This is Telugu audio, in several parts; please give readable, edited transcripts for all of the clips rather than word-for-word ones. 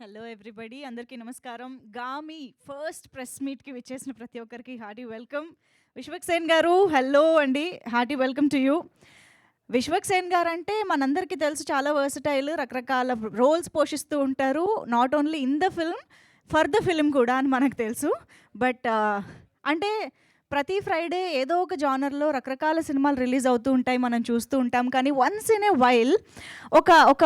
హలో ఎవ్రీబడి, అందరికీ నమస్కారం. గామి ఫస్ట్ ప్రెస్ మీట్కి విచ్చేసిన ప్రతి ఒక్కరికి హార్టీ వెల్కమ్. విశ్వక్ సేన్ గారు, హలో అండి, hearty welcome to you. Vishwak Sen గారు అంటే మనందరికీ తెలుసు, చాలా వర్సటైల్, రకరకాల రోల్స్ పోషిస్తూ ఉంటారు. Not only in the film, for the film కూడా అని మనకు తెలుసు. బట్ అంటే ప్రతి ఫ్రైడే ఏదో ఒక జానర్లో రకరకాల సినిమాలు రిలీజ్ అవుతూ ఉంటాయి, మనం చూస్తూ ఉంటాం. కానీ వన్స్ ఇన్ ఏ వైల్ ఒక ఒక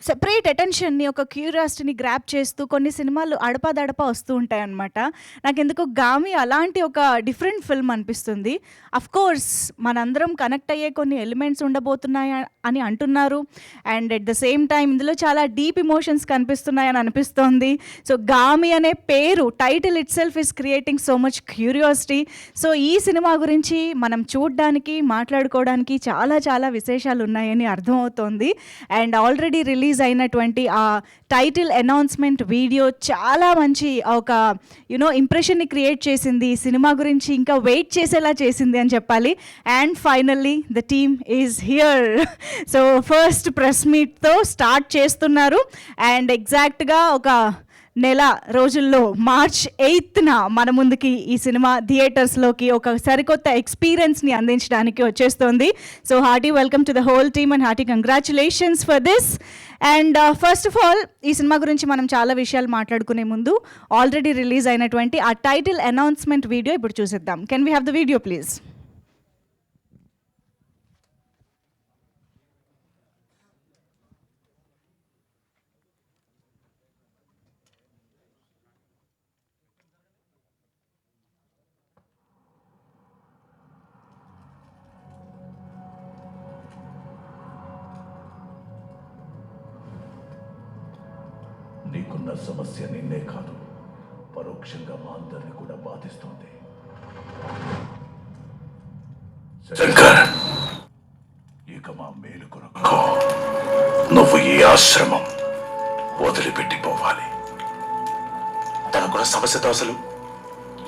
సెపరేట్ అటెన్షన్ని, ఒక క్యూరియాసిటీని గ్రాప్ చేస్తూ కొన్ని సినిమాలు అడపాదడప వస్తూ ఉంటాయి అన్నమాట. నాకు ఎందుకో గామి అలాంటి ఒక డిఫరెంట్ ఫిల్మ్ అనిపిస్తుంది. కోర్స్ మనందరం కనెక్ట్ అయ్యే కొన్ని ఎలిమెంట్స్ ఉండబోతున్నాయి అని అంటున్నారు. And at the same time ఇందులో చాలా డీప్ ఇమోషన్స్ కనిపిస్తున్నాయని అనిపిస్తోంది. సో గామి అనే పేరు, title it self is creating so much curiosity. So ఈ సినిమా గురించి మనం చూడడానికి, మాట్లాడుకోవడానికి చాలా చాలా విశేషాలు ఉన్నాయని అర్థమవుతోంది. అండ్ ఆల్రెడీ రిలీజ్ అయినటువంటి ఆ టైటిల్ అనౌన్స్మెంట్ వీడియో చాలా మంచి ఒక ఇంప్రెషన్ని క్రియేట్ చేసింది. ఈ సినిమా గురించి ఇంకా వెయిట్ చేసేలా చేసింది అని చెప్పాలి. And finally the team is here. So first press మీట్తో స్టార్ట్ చేస్తున్నారు. అండ్ ఎగ్జాక్ట్గా ఒక నెల రోజుల్లో March 8న మన ముందుకి ఈ సినిమా థియేటర్స్లోకి ఒక సరికొత్త ఎక్స్పీరియన్స్ని అందించడానికి వచ్చేస్తుంది. So hearty welcome to the whole team and hearty congratulations for this. And first of all, ఈ సినిమా గురించి మనం చాలా విషయాలు మాట్లాడుకునే ముందు ఆల్రెడీ రిలీజ్ అయినటువంటి ఆ టైటిల్ అనౌన్స్మెంట్ వీడియో ఇప్పుడు చూసేద్దాం. Can we have the video please? నీకున్న సమస్య నిన్నే కాదు, పరోక్షంగా మా అందరిని కూడా బాధిస్తోంది. శంకర్, ఇక మా మేలు కొరకు నువ్వు ఈ ఆశ్రమం వదిలిపెట్టిపోవాలి. తనకున్న సమస్యతో అసలు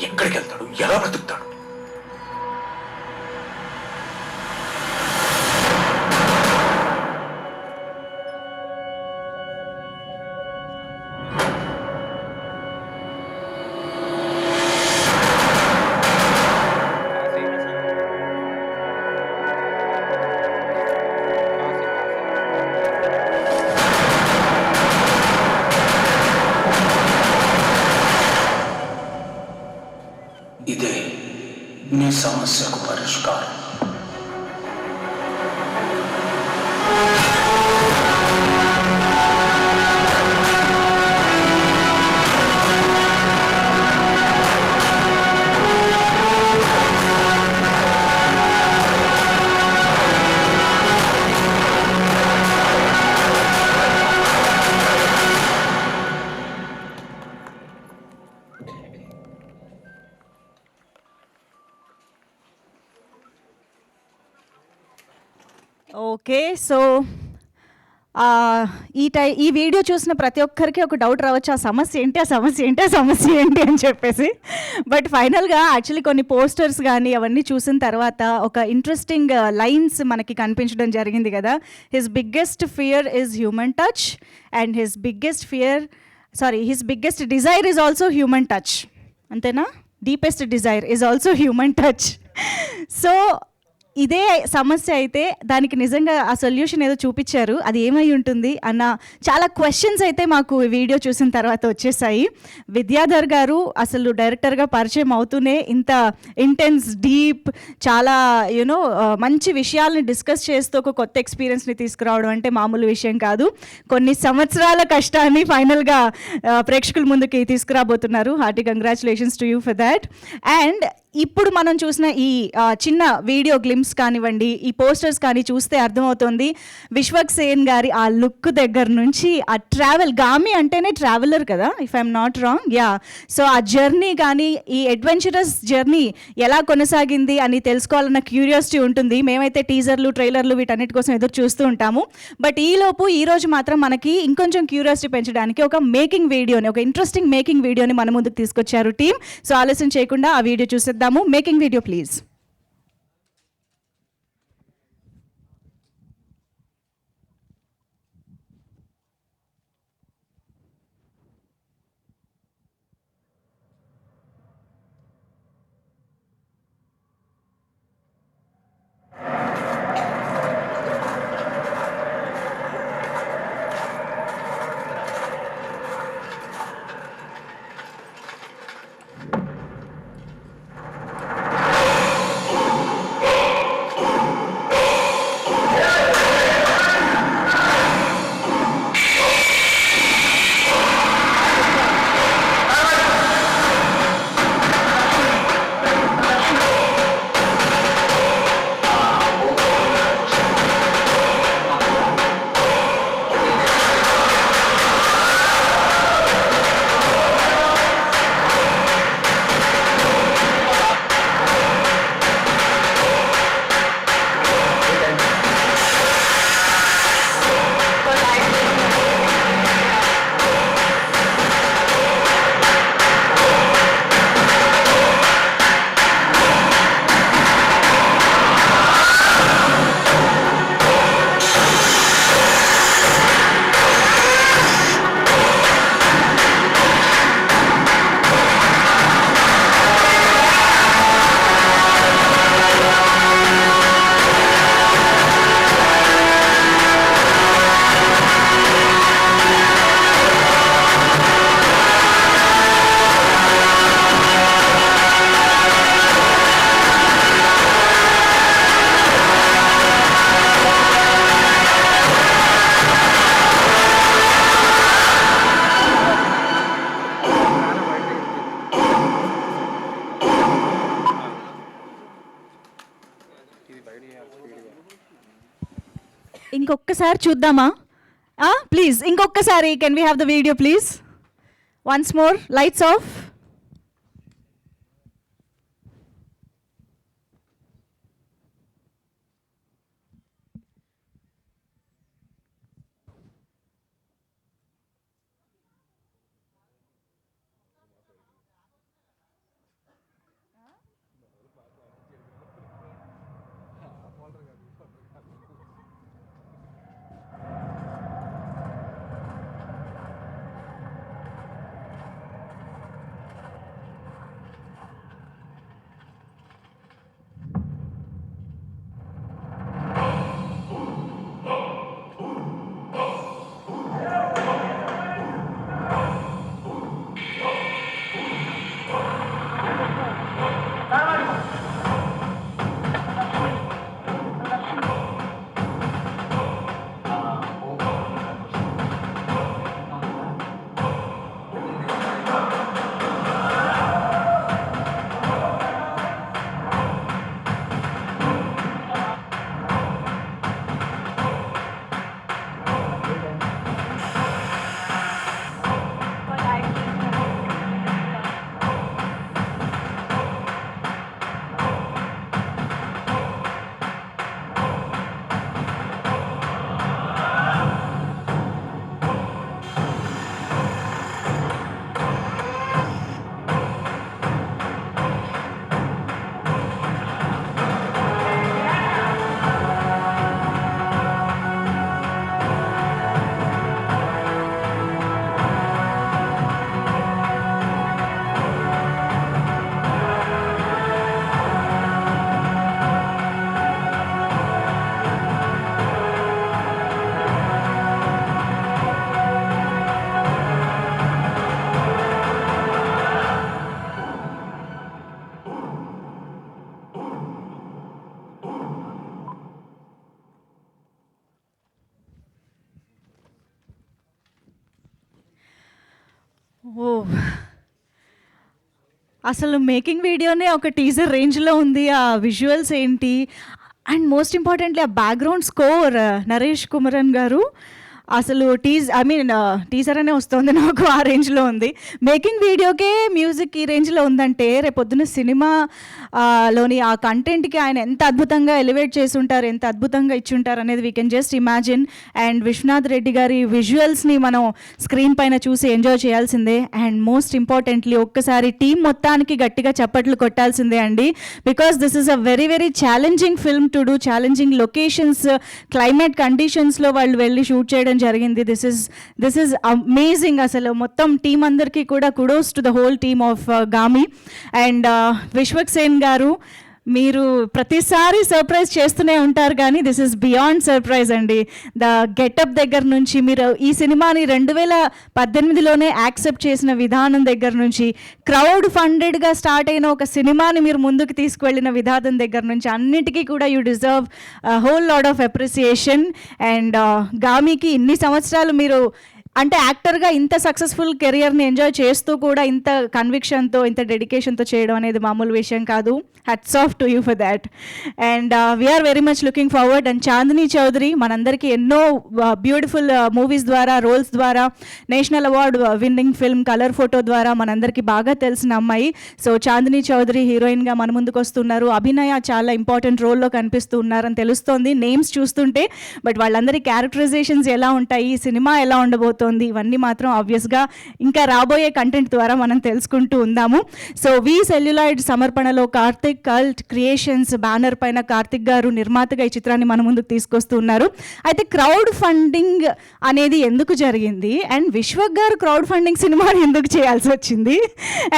ఎక్కడికి వెళ్తాడు, ఎలా బ్రతుకుతాడు? ఇదే నీ సమస్యకు పరిష్కారం. ఓకే, సో ఈ వీడియో చూసిన ప్రతి ఒక్కరికి ఒక డౌట్ రావచ్చు, ఆ సమస్య ఏంటి, ఆ సమస్య ఏంటి, ఆ సమస్య ఏంటి అని చెప్పేసి. బట్ ఫైనల్గా యాక్చువల్లీ కొన్ని పోస్టర్స్ కానీ అవన్నీ చూసిన తర్వాత ఒక ఇంట్రెస్టింగ్ లైన్స్ మనకి కనిపించడం జరిగింది కదా. His biggest fear is human touch and his biggest desire is also human touch. అంతేనా? Deepest desire is also human touch. So ఇదే సమస్య అయితే దానికి నిజంగా ఆ సొల్యూషన్ ఏదో చూపించారు, అది ఏమై ఉంటుంది అన్న చాలా క్వశ్చన్స్ అయితే మాకు ఈ వీడియో చూసిన తర్వాత వచ్చేసాయి. విద్యాధర్ గారు అసలు డైరెక్టర్గా పరిచయం అవుతూనే ఇంత ఇంటెన్స్, డీప్, చాలా మంచి విషయాల్ని డిస్కస్ చేస్తూ ఒక కొత్త ఎక్స్పీరియన్స్ని తీసుకురావడం అంటే మామూలు విషయం కాదు. కొన్ని సంవత్సరాల కష్టాన్ని ఫైనల్గా ప్రేక్షకుల ముందుకి తీసుకురాబోతున్నారు. Hearty congratulations to you for that. And ఇప్పుడు మనం చూసిన ఈ చిన్న వీడియో గ్లిమ్స్ కానివ్వండి, ఈ పోస్టర్స్ కానీ చూస్తే అర్థమవుతుంది విశ్వక్ సేన్ గారి ఆ లుక్ దగ్గర నుంచి ఆ ట్రావెల్, గామి అంటేనే ట్రావెలర్ కదా, if I'm not wrong. Yeah, so ఆ జర్నీ కానీ, ఈ అడ్వెంచరస్ జర్నీ ఎలా కొనసాగింది అని తెలుసుకోవాలన్న క్యూరియాసిటీ ఉంటుంది. మేమైతే టీజర్లు, ట్రైలర్లు వీటన్నిటి కోసం ఎదురు చూస్తూ ఉంటాము. బట్ ఈరోజు మాత్రం మనకి ఇంకొంచెం క్యూరియాసిటీ పెంచడానికి ఒక మేకింగ్ వీడియోని, ఒక ఇంట్రెస్టింగ్ మేకింగ్ వీడియోని మన ముందుకు తీసుకొచ్చారు టీమ్. సో ఆలస్యం చేయకుండా ఆ వీడియో చూసేద్దాము. Making video please. ఇంకొకసారి చూద్దామా? ప్లీజ్ ఇంకొకసారి, can we have the video please? Once more, lights off. ఓ, అసలు మేకింగ్ వీడియోనే ఒక టీజర్ రేంజ్లో ఉంది. ఆ విజువల్స్ ఏంటి, అండ్ మోస్ట్ ఇంపార్టెంట్లీ ఆ బ్యాక్గ్రౌండ్ స్కోర్ నరేష్ కుమరన్ గారు. అసలు టీజర్ అనే వస్తుంది నాకు, ఆ రేంజ్లో ఉంది. మేకింగ్ వీడియోకే మ్యూజిక్ ఈ రేంజ్లో ఉందంటే రేపొద్దున సినిమా లోని ఆ కంటెంట్కి ఆయన ఎంత అద్భుతంగా ఎలివేట్ చేసి ఉంటారు, ఎంత అద్భుతంగా ఇచ్చుంటారు అనేది we can just imagine. And Vishwanath Reddy గారి విజువల్స్ని మనం స్క్రీన్ పైన చూసి ఎంజాయ్ చేయాల్సిందే. అండ్ మోస్ట్ ఇంపార్టెంట్లీ ఒక్కసారి టీం మొత్తానికి గట్టిగా చప్పట్లు కొట్టాల్సిందే అండి, because this is a very very challenging film to do. Challenging locations, climate కండిషన్స్లో వాళ్ళు వెళ్ళి షూట్ చేయడం జరిగింది. This is amazing. అసలు మొత్తం టీం అందరికీ కూడా kudos to the whole team of Gaami. And Vishwak Sen గారు, మీరు ప్రతిసారి సర్ప్రైజ్ చేస్తూనే ఉంటారు, కానీ దిస్ ఇస్ బియాండ్ సర్ప్రైజ్ అండి. ద గెటప్ దగ్గర నుంచి, మీరు ఈ సినిమాని 2018లోనే యాక్సెప్ట్ చేసిన విధానం దగ్గర నుంచి, క్రౌడ్ ఫండెడ్గా స్టార్ట్ అయిన ఒక సినిమాని మీరు ముందుకు తీసుకువెళ్ళిన విధానం దగ్గర నుంచి, అన్నిటికీ కూడా you deserve whole lot of appreciation. And గామికి ఇన్ని సంవత్సరాలు మీరు అంటే యాక్టర్గా ఇంత సక్సెస్ఫుల్ కెరియర్ని ఎంజాయ్ చేస్తూ కూడా ఇంత కన్విక్షన్తో, ఇంత డెడికేషన్తో చేయడం అనేది మామూలు విషయం కాదు. Hats off to you for that. And we're very much looking forward. And Chandini Chowdary మనందరికీ ఎన్నో బ్యూటిఫుల్ మూవీస్ ద్వారా, రోల్స్ ద్వారా, national award winning film colour photo ద్వారా మనందరికీ బాగా తెలిసిన అమ్మాయి. సో చాందిని చౌదరి హీరోయిన్గా మన ముందుకు వస్తున్నారు. అభినయ చాలా ఇంపార్టెంట్ రోల్లో కనిపిస్తూ ఉన్నారని తెలుస్తోంది నేమ్స్ చూస్తుంటే. బట్ వాళ్ళందరి క్యారెక్టరైజేషన్స్ ఎలా ఉంటాయి, సినిమా ఎలా ఉండబోతుంది, ఇవన్నీ మాత్రం ఆబ్వియస్గా ఇంకా రాబోయే కంటెంట్ ద్వారా మనం తెలుసుకుంటూ ఉందాము. సో వి సెల్యులాయిడ్ సమర్పణలో కార్తిక్ కల్ట్ క్రియేషన్స్ బ్యానర్ పైన కార్తిక్ గారు నిర్మాతగా ఈ చిత్రాన్ని మన ముందుకు తీసుకొస్తూ ఉన్నారు. అయితే క్రౌడ్ ఫండింగ్ అనేది ఎందుకు జరిగింది, అండ్ విశ్వక్ గారు క్రౌడ్ ఫండింగ్ సినిమాని ఎందుకు చేయాల్సి వచ్చింది,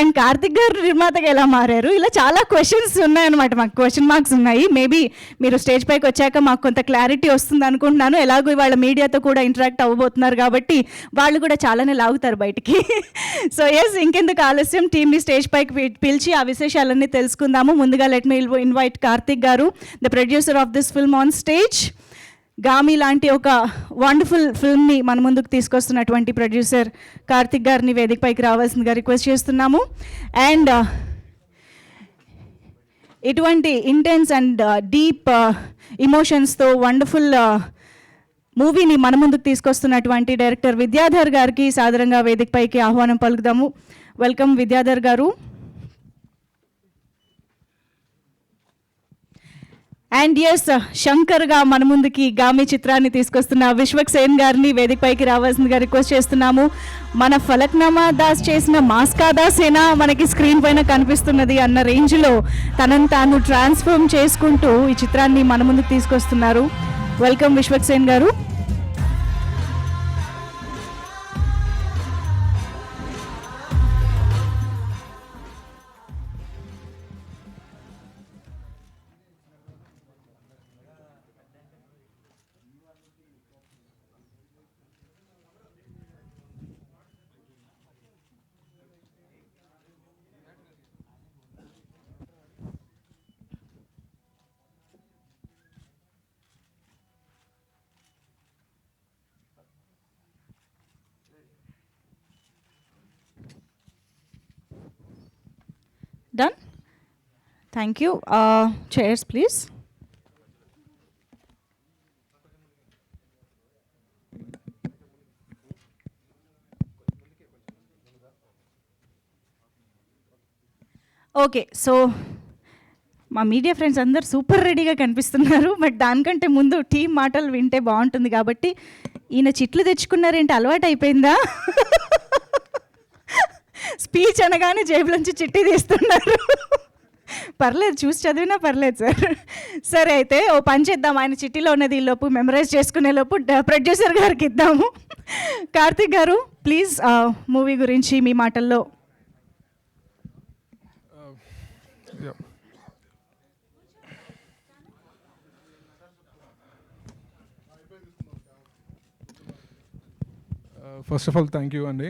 అండ్ కార్తిక్ గారు నిర్మాతగా ఎలా మారారు, ఇలా చాలా క్వశ్చన్స్ ఉన్నాయన్నమాట. మాకు క్వశ్చన్ మార్క్స్ ఉన్నాయి. మేబీ మీరు స్టేజ్ పైకి వచ్చాక మాకు కొంత క్లారిటీ వస్తుంది అనుకుంటున్నాను. ఎలాగో వాళ్ళ మీడియాతో కూడా ఇంటరాక్ట్ అవ్వబోతున్నారు కాబట్టి వాళ్ళు కూడా చాలానే లాగుతారు బయటికి. సో ఎస్, ఇంకెందుకు ఆలస్యం, టీమ్ని స్టేజ్ పైకి పిలిచి ఆ విశేషాలన్నీ తెలుసుకుందాము. ముందుగా లెట్ మీ ఇన్వైట్ కార్తిక్ గారు, the producer of this film, on stage. Gaami లాంటి ఒక వండర్ఫుల్ ఫిల్మ్ని మన ముందుకు తీసుకొస్తున్నటువంటి ప్రొడ్యూసర్ కార్తిక్ గారిని వేదికపైకి రావాల్సిందిగా రిక్వెస్ట్ చేస్తున్నాము. అండ్ ఇటువంటి ఇంటెన్స్ అండ్ డీప్ ఇమోషన్స్తో వండర్ఫుల్ మూవీని మన ముందుకు తీసుకొస్తున్నటువంటి డైరెక్టర్ విద్యాధర్ గారికి సాదరంగా వేదికపైకి ఆహ్వానం పలుకుదాము. వెల్కమ్ విద్యాధర్ గారు. అండ్ ఎస్, శంకర్గా మన ముందుకి గామి చిత్రాన్ని తీసుకొస్తున్న విశ్వక్ సేన్ గారిని వేదికపైకి రావాల్సిందిగా రిక్వెస్ట్ చేస్తున్నాము. మన ఫలక్నామా దాస్ చేసిన మాస్కా దాసేనా మనకి స్క్రీన్ పైన కనిపిస్తున్నది అన్న రేంజ్లో తనను తాను ట్రాన్స్ఫార్మ్ చేసుకుంటూ ఈ చిత్రాన్ని మన ముందుకు తీసుకొస్తున్నారు. వెల్కమ్ విశ్వక్ సేన్ గారు. Done? Thank you. Chairs, please. Okay, so మా మీడియా ఫ్రెండ్స్ అందరు సూపర్ రెడీగా కనిపిస్తున్నారు. బట్ దానికంటే ముందు టీం మాటలు వింటే బాగుంటుంది కాబట్టి ఈయన చిట్లు తెచ్చుకున్నారేంటి, అలవాటు అయిపోయిందా? స్పీచ్ అనగానే జేబులోంచి చిట్టి తీస్తున్నారు. పర్లేదు, చూసి చదివినా పర్లేదు సార్. సరే, అయితే ఓ పని చేద్దాం, ఆయన చిట్టిలో ఉన్నది ఈ లోపు మెమరైజ్ చేసుకునే లోపు ప్రొడ్యూసర్ గారికి ఇద్దాము. కార్తిక్ గారు, ప్లీజ్ మూవీ గురించి మీ మాటల్లో. First of all thank you అండి.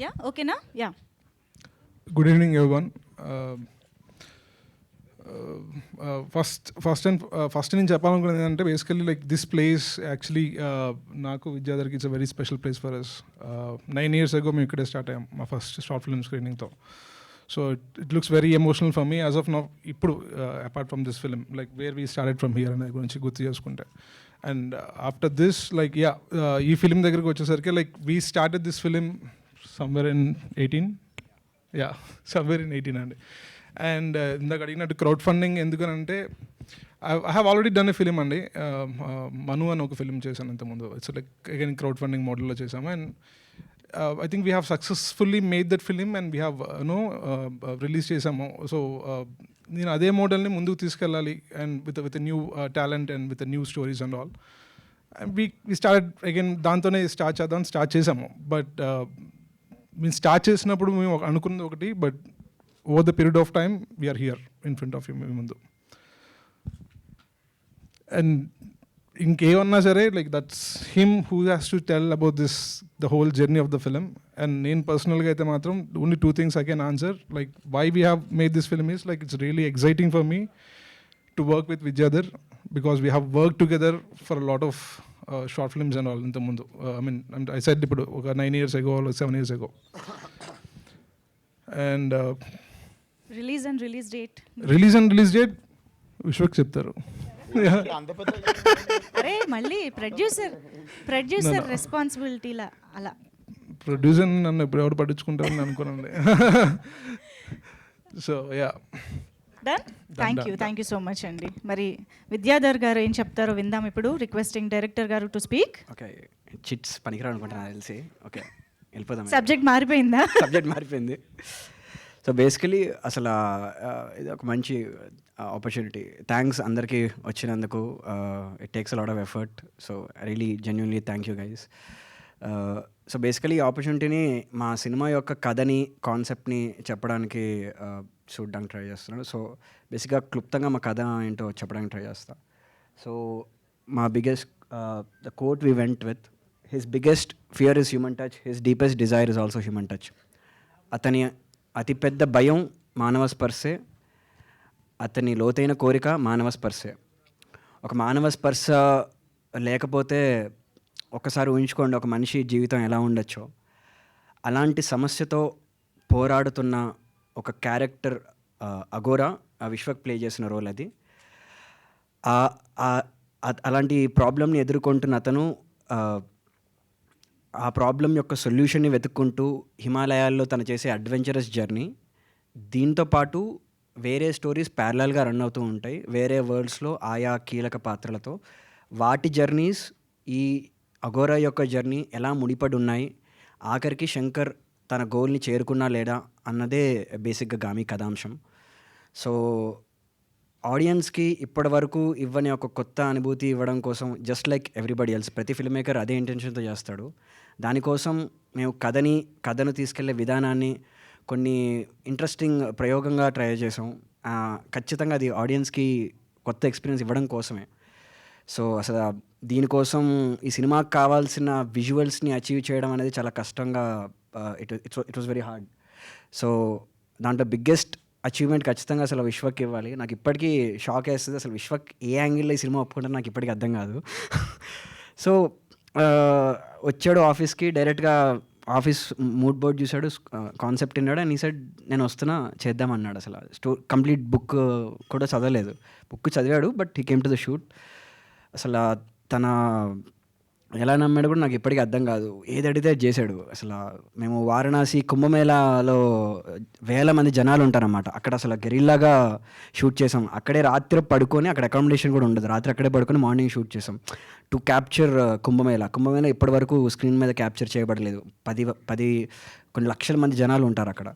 యా, ఓకేనా? Yeah, good evening everyone. ఫస్ట్ నేను చెప్పాలనుకున్నది ఏంటంటే basically like this place actually నాకు విద్యాధర్కి it's a very special place for us. 9 years ago మేము ఇక్కడే స్టార్ట్ అయ్యాం మా ఫస్ట్ షార్ట్ ఫిల్మ్ స్క్రీనింగ్తో. So it looks very emotional for me as of now. ఇప్పుడు apart from this film, like where we started from here అనే గురించి గుర్తు చేసుకుంటే. అండ్ ఆఫ్టర్ దిస్ లైక్ ఈ ఫిలిం దగ్గరికి వచ్చేసరికి like we started this film somewhere in 18. Yeah, somewhere in 18 అండి. అండ్ ఇందాక అడిగినట్టు క్రౌడ్ ఫండింగ్ ఎందుకనంటే I have already done a film అండి. మను అని ఒక ఫిలిం చేశాను ఇంతకుముందు. It's like again crowd funding మోడల్లో చేసాము. And I think we have successfully made that film and we have release చేసాము. సో నేను అదే మోడల్ని ముందుకు తీసుకెళ్ళాలి and with new talent and with new stories and all. We start again దాంతోనే స్టార్ట్ చేసాము. బట్ మేము స్టార్ట్ చేసినప్పుడు మేము అనుకున్నది ఒకటి, but over the period of time we're here in front of you మీ ముందు. అండ్ ఇంకేమన్నా సరే like that's him who has to tell about this the whole journey of the film. And నేను పర్సనల్గా అయితే మాత్రం only 2 things I can answer. Like why we have made this film is like it's really exciting for me to work with Vidyadhar because we have worked together for a lot of short films and all ఇంతకుముందు. I said ఇప్పుడు ఒక 9 years ago or 7 years ago. And release and release date Vishwak చెప్తారు. అరే మళ్ళీ ప్రొడ్యూసర్ రెస్పాన్సిబిలిటీలా అలా. ప్రొడ్యూసర్ నన్ను ఎప్పుడు ఎవరు పట్టించుకుంటారని అనుకున్నాను. So yeah, done. Thank you so much అండి. మరి విద్యాధర్ గారు ఏం చెప్తారో విందాం ఇప్పుడు. రిక్వెస్టింగ్ డైరెక్టర్ గారు టు స్పీక్. ఓకే, చిట్స్ పనికిరా అనుకుంటున్నా తెలిసి. ఓకే, వెళ్ళిపోదాం. సబ్జెక్ట్ మారిపోయిందా? సబ్జెక్ట్ మారిపోయింది. సో బేసికలీ అసలు ఇది ఒక మంచి ఆపర్చునిటీ. థ్యాంక్స్ అందరికీ వచ్చినందుకు. It takes a lot of effort. So really genuinely thank you guys. So basically ఈ ఆపర్చునిటీని మా సినిమా యొక్క కథని, కాన్సెప్ట్ని చెప్పడానికి చూడడానికి ట్రై చేస్తున్నాను. సో బేసిక్గా క్లుప్తంగా మా కథ ఏంటో చెప్పడానికి ట్రై చేస్తా. సో మా biggest the quote we went with, his biggest fear is human touch, his deepest desire is also human touch. అతని అతిపెద్ద భయం మానవ స్పర్శే, అతని లోతైన కోరిక మానవ స్పర్శే. ఒక మానవ స్పర్శ లేకపోతే ఒకసారి ఊహించుకోండి ఒక మనిషి జీవితం ఎలా ఉండొచ్చో. అలాంటి సమస్యతో పోరాడుతున్న ఒక క్యారెక్టర్ అఘోరా, విశ్వక్ ప్లే చేసిన రోల్ అది. అలాంటి ప్రాబ్లమ్ని ఎదుర్కొంటున్న అతను ఆ ప్రాబ్లం యొక్క సొల్యూషన్ని వెతుక్కుంటూ హిమాలయాల్లో తను చేసే అడ్వెంచరస్ జర్నీ, దీంతో పాటు వేరే స్టోరీస్ ప్యారలల్గా రన్ అవుతూ ఉంటాయి వేరే వరల్డ్స్లో ఆయా కీలక పాత్రలతో. వాటి జర్నీస్ ఈ అఘోరా యొక్క జర్నీ ఎలా ముడిపడి ఉన్నాయి, ఆఖరికి శంకర్ తన గోల్ని చేరుకున్నా లేడా అన్నదే బేసిక్గా గామి కథాంశం. సో ఆడియన్స్కి ఇప్పటి వరకు ఇవ్వని ఒక కొత్త అనుభూతి ఇవ్వడం కోసం, జస్ట్ లైక్ ఎవ్రీబడి ఎల్స్, ప్రతి ఫిల్మ్ మేకర్ అదే ఇంటెన్షన్తో చేస్తాడు. దానికోసం మేము కథను తీసుకెళ్లే విధానాన్ని కొన్ని ఇంట్రెస్టింగ్ ప్రయోగంగా ట్రై చేసాం. ఖచ్చితంగా అది ఆడియన్స్కి కొత్త ఎక్స్పీరియన్స్ ఇవ్వడం కోసమే. సో అసలు దీనికోసం ఈ సినిమాకి కావాల్సిన విజువల్స్ని అచీవ్ చేయడం అనేది చాలా కష్టంగా, it was very hard. So దాంట్లో బిగ్గెస్ట్ అచీవ్మెంట్ ఖచ్చితంగా అసలు విశ్వక్ ఇవ్వాలి. నాకు ఇప్పటికీ షాక్ వేస్తుంది, అసలు విశ్వక్ ఏ యాంగిల్లో ఈ సినిమా ఒప్పుకుంటారో నాకు ఇప్పటికీ అర్థం కాదు. సో వచ్చాడు ఆఫీస్కి, డైరెక్ట్గా ఆఫీస్ మూడ్ బోర్డ్ చూశాడు, కాన్సెప్ట్ విన్నాడు, అండ్ ఈ సైడ్ నేను వస్తున్నా చేద్దామన్నాడు. అసలు కంప్లీట్ బుక్ కూడా చదవలేదు, బుక్ చదివాడు, but he came to the shoot. అసలు తన ఎలా నమ్మాడు కూడా నాకు ఇప్పటికీ అర్థం కాదు, ఏది అడిగితే అది చేశాడు. అసలు మేము వారణాసి కుంభమేళాలో వేల మంది జనాలు ఉంటారన్నమాట, అక్కడ అసలు గెరిల్లాగా షూట్ చేసాం. అక్కడే రాత్రి పడుకొని, అక్కడ అకామిడేషన్ కూడా ఉండదు, రాత్రి అక్కడే పడుకొని మార్నింగ్ షూట్ చేసాం టు క్యాప్చర్ కుంభమేళా ఇప్పటి వరకు స్క్రీన్ మీద క్యాప్చర్ చేయబడలేదు. 10 కొన్ని లక్షల మంది జనాలు ఉంటారు అక్కడ.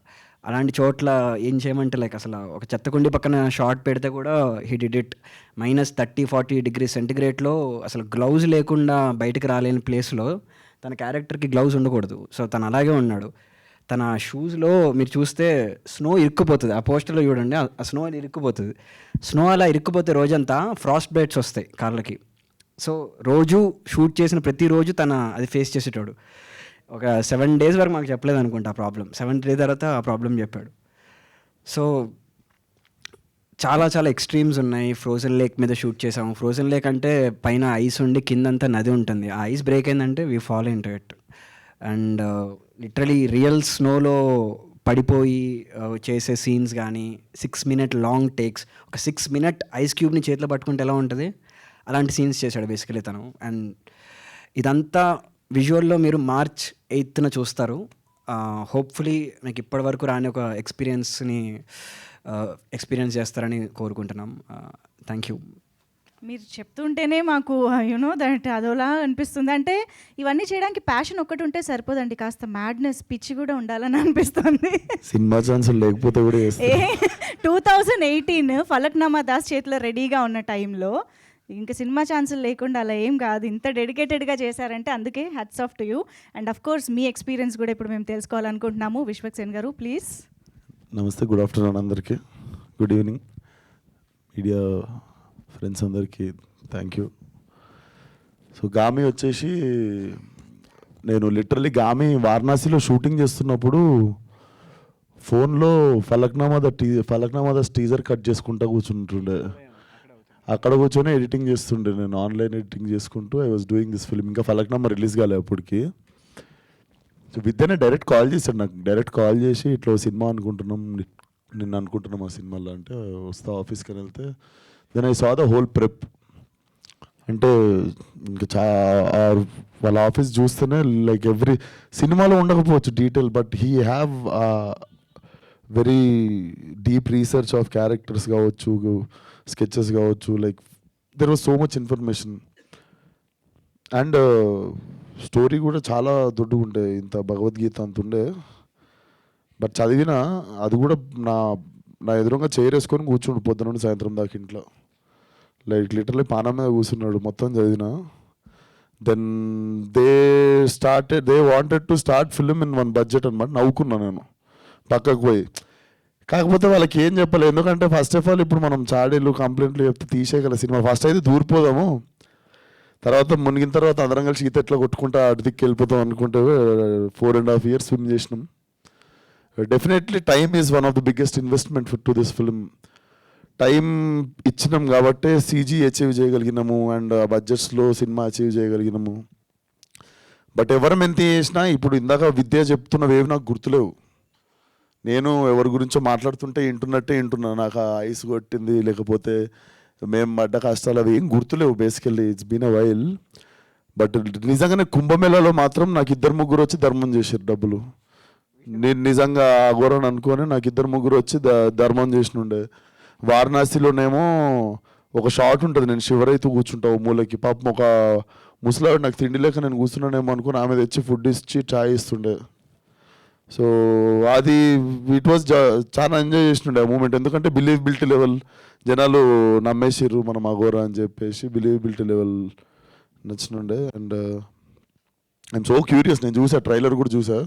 అలాంటి చోట్ల ఏం చేయమంటే లైక్ అసలు ఒక చెత్తకుండి పక్కన షార్ట్ పెడితే కూడా హీ డిడ్ ఇట్. -30-40 డిగ్రీ సెంటిగ్రేడ్లో అసలు గ్లౌజ్ లేకుండా బయటకు రాలేని ప్లేస్లో తన క్యారెక్టర్కి గ్లౌజ్ ఉండకూడదు. సో తను అలాగే ఉన్నాడు. తన షూస్లో మీరు చూస్తే స్నో ఇరుక్కుపోతుంది, ఆ పోస్టర్లో చూడండి, ఆ స్నో అది ఇరుక్కుపోతుంది. స్నో అలా ఇరుక్కుపోతే రోజంతా ఫ్రాస్ట్ బైట్స్ వస్తాయి కాళ్ళకి. సో రోజు షూట్ చేసిన ప్రతిరోజు అది ఫేస్ చేసేటోడు. ఒక 7 days వరకు మాకు చెప్పలేదు అనుకుంటా ఆ ప్రాబ్లం. 7th day తర్వాత ఆ ప్రాబ్లం చెప్పాడు. సో చాలా చాలా ఎక్స్ట్రీమ్స్ ఉన్నాయి. ఫ్రోజన్ లేక్ మీద షూట్ చేసాము. ఫ్రోజన్ లేక్ అంటే పైన ఐస్ ఉండి కిందంతా నది ఉంటుంది. ఆ ఐస్ బ్రేక్ అయిందంటే we fall into it. And literally real స్నోలో పడిపోయి చేసే సీన్స్ కానీ, 6 minute లాంగ్ టేక్స్, ఒక 6 minute ఐస్ క్యూబ్ని చేతిలో పట్టుకుంటే ఎలా ఉంటుంది అలాంటి సీన్స్ చేశాడు బేసికలీ తను. అండ్ ఇదంతా విజువల్లో మీరు March 8th చూస్తారు. హోప్ఫుల్లీ మీకు ఇప్పటి వరకు రాని ఒక ఎక్స్పీరియన్స్ చేస్తారని కోరుకుంటున్నాం. Thank you. మీరు చెప్తుంటేనే మాకు యూనో దట్ అదోలా అనిపిస్తుంది. అంటే ఇవన్నీ చేయడానికి ప్యాషన్ ఒక్కటి ఉంటే సరిపోదండి, కాస్త మ్యాడ్నెస్, పిచ్చి కూడా ఉండాలని అనిపిస్తుంది. సినిమా ఛాన్సులు లేకపోతే కూడా 2018 ఫలక్నామా దాస్ చేతిలో రెడీగా ఉన్న టైంలో ఇంకా సినిమా ఛాన్సులు లేకుండా అలా ఏం కాదు, ఇంత డెడికేటెడ్గా చేశారంటే అందుకే hats off to you. And of course me experience కూడా ఇప్పుడు మేము తెలుసుకోవాలనుకుంటున్నాము. విశ్వక్ సేన్ గారు ప్లీజ్. నమస్తే, గుడ్ ఆఫ్టర్నూన్ అందరికీ, గుడ్ ఈవినింగ్ మీడియా ఫ్రెండ్స్ అందరికీ థ్యాంక్ యూ. సో గామి వచ్చేసి నేను లిటరలీ గామి వారణాసిలో షూటింగ్ చేస్తున్నప్పుడు ఫోన్లో ఫలక్నామా ద టీజర్ కట్ చేసుకుంటా కూర్చుంటుండే. అక్కడ కూర్చొని ఎడిటింగ్ చేస్తుండే, నేను ఆన్లైన్ ఎడిటింగ్ చేసుకుంటూ I was doing this film. ఇంకా ఫలక్నామా రిలీజ్ కాలే అప్పటికి. సో విద్యనే డైరెక్ట్ కాల్ చేశాడు నాకు, డైరెక్ట్ కాల్ చేసి ఇట్లా సినిమా అనుకుంటున్నాం, నిన్ను అనుకుంటున్నాం ఆ సినిమాలో అంటే వస్తా ఆఫీస్కి అని వెళ్తే then I saw the whole prep. అంటే ఇంకా వాళ్ళ ఆఫీస్ చూస్తేనే లైక్ ఎవ్రీ సినిమాలో ఉండకపోవచ్చు detail, but he have very deep research of characters కావచ్చు, స్కెచెస్ కావచ్చు, like there was so much information. And story కూడా చాలా దొడ్డుగా ఉండే, ఇంత భగవద్గీత అంత ఉండే, బట్ చదివిన అది కూడా నా ఎదురుగా చైర్ వేసుకొని కూర్చుండు పొద్దున నుండి సాయంత్రం దాకా ఇంట్లో, లైక్ లిటరలీ పానం మీద కూర్చున్నాడు మొత్తం చదివిన. Then they wanted to start film in 1 budget అనమాట. నవ్వుకున్నా నేను పక్కకు పోయి. కాకపోతే వాళ్ళకి ఏం చెప్పాలి, ఎందుకంటే ఫస్ట్ ఆఫ్ ఆల్ ఇప్పుడు మనం చాడీలు కంప్లైంట్లు చెప్తే తీసేయగల సినిమా. ఫస్ట్ అయితే దూరిపోదాము, తర్వాత మునిగిన తర్వాత అందరం కలిసి ఈత ఎట్లా కొట్టుకుంటా అటు దిక్కు వెళ్ళిపోతాం అనుకుంటే 4.5 years స్విమ్ చేసినాం. Definitely time is one of the biggest investment to this film. Time ఇచ్చినాం కాబట్టి సీజీ అచీవ్ చేయగలిగినాము, అండ్ ఆ బడ్జెట్స్లో సినిమా అచీవ్ చేయగలిగినాము. బట్ ఎవరు ఎంత చేసినా ఇప్పుడు ఇందాక విద్య చెప్తున్నవేవి నాకు గుర్తులేవు. నేను ఎవరి గురించో మాట్లాడుతుంటే వింటున్నా. నాకు ఆ ఐస్ కొట్టింది లేకపోతే మేము పడ్డ కష్టాలు అవి ఏం గుర్తులేవు. Basically it's been a while. But నిజంగానే కుంభమేళాలో మాత్రం నాకు 2-3 వచ్చి ధర్మం చేశారు డబ్బులు. నేను నిజంగా అఘోరని అనుకొని నాకు 2-3 వచ్చి ధర్మం చేసినుండే. వారణాసిలోనేమో ఒక షాట్ ఉంటుంది, నేను శివరైతూ కూర్చుంటావు మూలకి. పాపం ఒక ముసలాడు నాకు తిండి లేక నేను కూర్చున్నానేమో అనుకుని ఆమె తెచ్చి ఫుడ్ ఇచ్చి చాయ్ ఇస్తుండే. సో అది ఇట్ వాజ్ చాలా ఎంజాయ్ చేసినుండే ఆ మూమెంట్. ఎందుకంటే బిలీవబిలిటీ లెవెల్ జనాలు నమ్మేసిర్రు మనం అఘోరా అని చెప్పేసి. బిలీవబిలిటీ లెవెల్ నచ్చినుండే. And I'm so curious. నేను చూసా, ట్రైలర్ కూడా చూసా.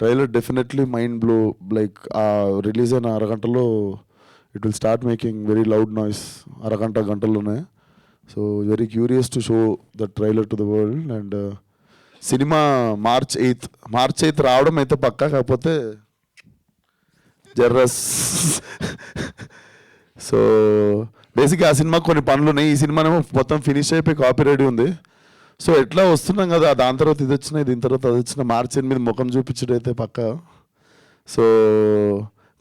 Trailer definitely mind blow. Like ఆ రిలీజ్ అయిన అరగంటలో it will start making very loud noise. గంటల్లోనే. So very curious to show the trailer to the world. And cinema March 8th రావడం అయితే పక్కా. కాకపోతే జర్రస్. సో బేసిక్గా ఆ సినిమా కొన్ని పనులు ఉన్నాయి. ఈ సినిమానేమో మొత్తం ఫినిష్ అయిపోయి కాపీ రెడీ ఉంది. సో ఎట్లా వస్తున్నాం కదా, దాని తర్వాత ఇది వచ్చినా, దీని తర్వాత అది వచ్చిన, మార్చ్ 8 ముఖం చూపించడం అయితే పక్కా. సో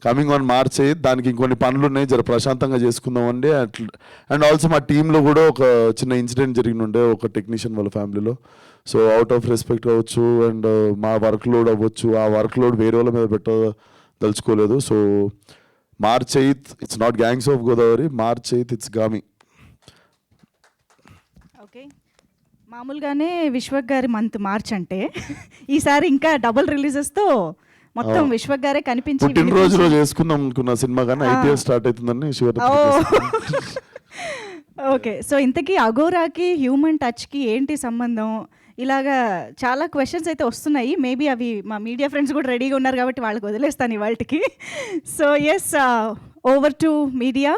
కమింగ్ ఆన్ మార్చ్ 8 దానికి ఇంకొన్ని పనులు ఉన్నాయి, జర ప్రశాంతంగా చేసుకుందామండి. అండ్ ఆల్సో మా టీంలో కూడా ఒక చిన్న ఇన్సిడెంట్ జరిగినుండే ఒక టెక్నీషియన్ వాళ్ళ ఫ్యామిలీలో. సో అవుట్ ఆఫ్ రెస్పెక్ట్ అవ్వచ్చు అండ్ మా వర్క్ లోడ్ అవ్వచ్చు, ఆ వర్క్ లోడ్ వేరే వాళ్ళ మీద పెట్టదలుచుకోలేదు. So March 8 it's not gangs of Godavari, March 8 it's Gaami. Okay, మామూలుగానే విశ్వక్ గారి మంత్ మార్చ్ అంటే ఈసారి ఇంకా డబుల్ రిలీజెస్తో మొత్తం విశ్వక్ గారే కనిపించి పుట్టినరోజు రోజు వేసుకుందాం అనుకున్న సినిమా కానీ ఐపీఎల్ స్టార్ట్ అవుతుందని ఓకే. సో ఇంతకీ అఘోరాకి హ్యూమన్ టచ్కి ఏంటి సంబంధం? ఇలాగా చాలా క్వశ్చన్స్ అయితే వస్తున్నాయి. మేబీ అవి మా మీడియా ఫ్రెండ్స్ కూడా రెడీగా ఉన్నారు కాబట్టి వాళ్ళకి వదిలేస్తాను ఇవాళకి. So yes, over to media.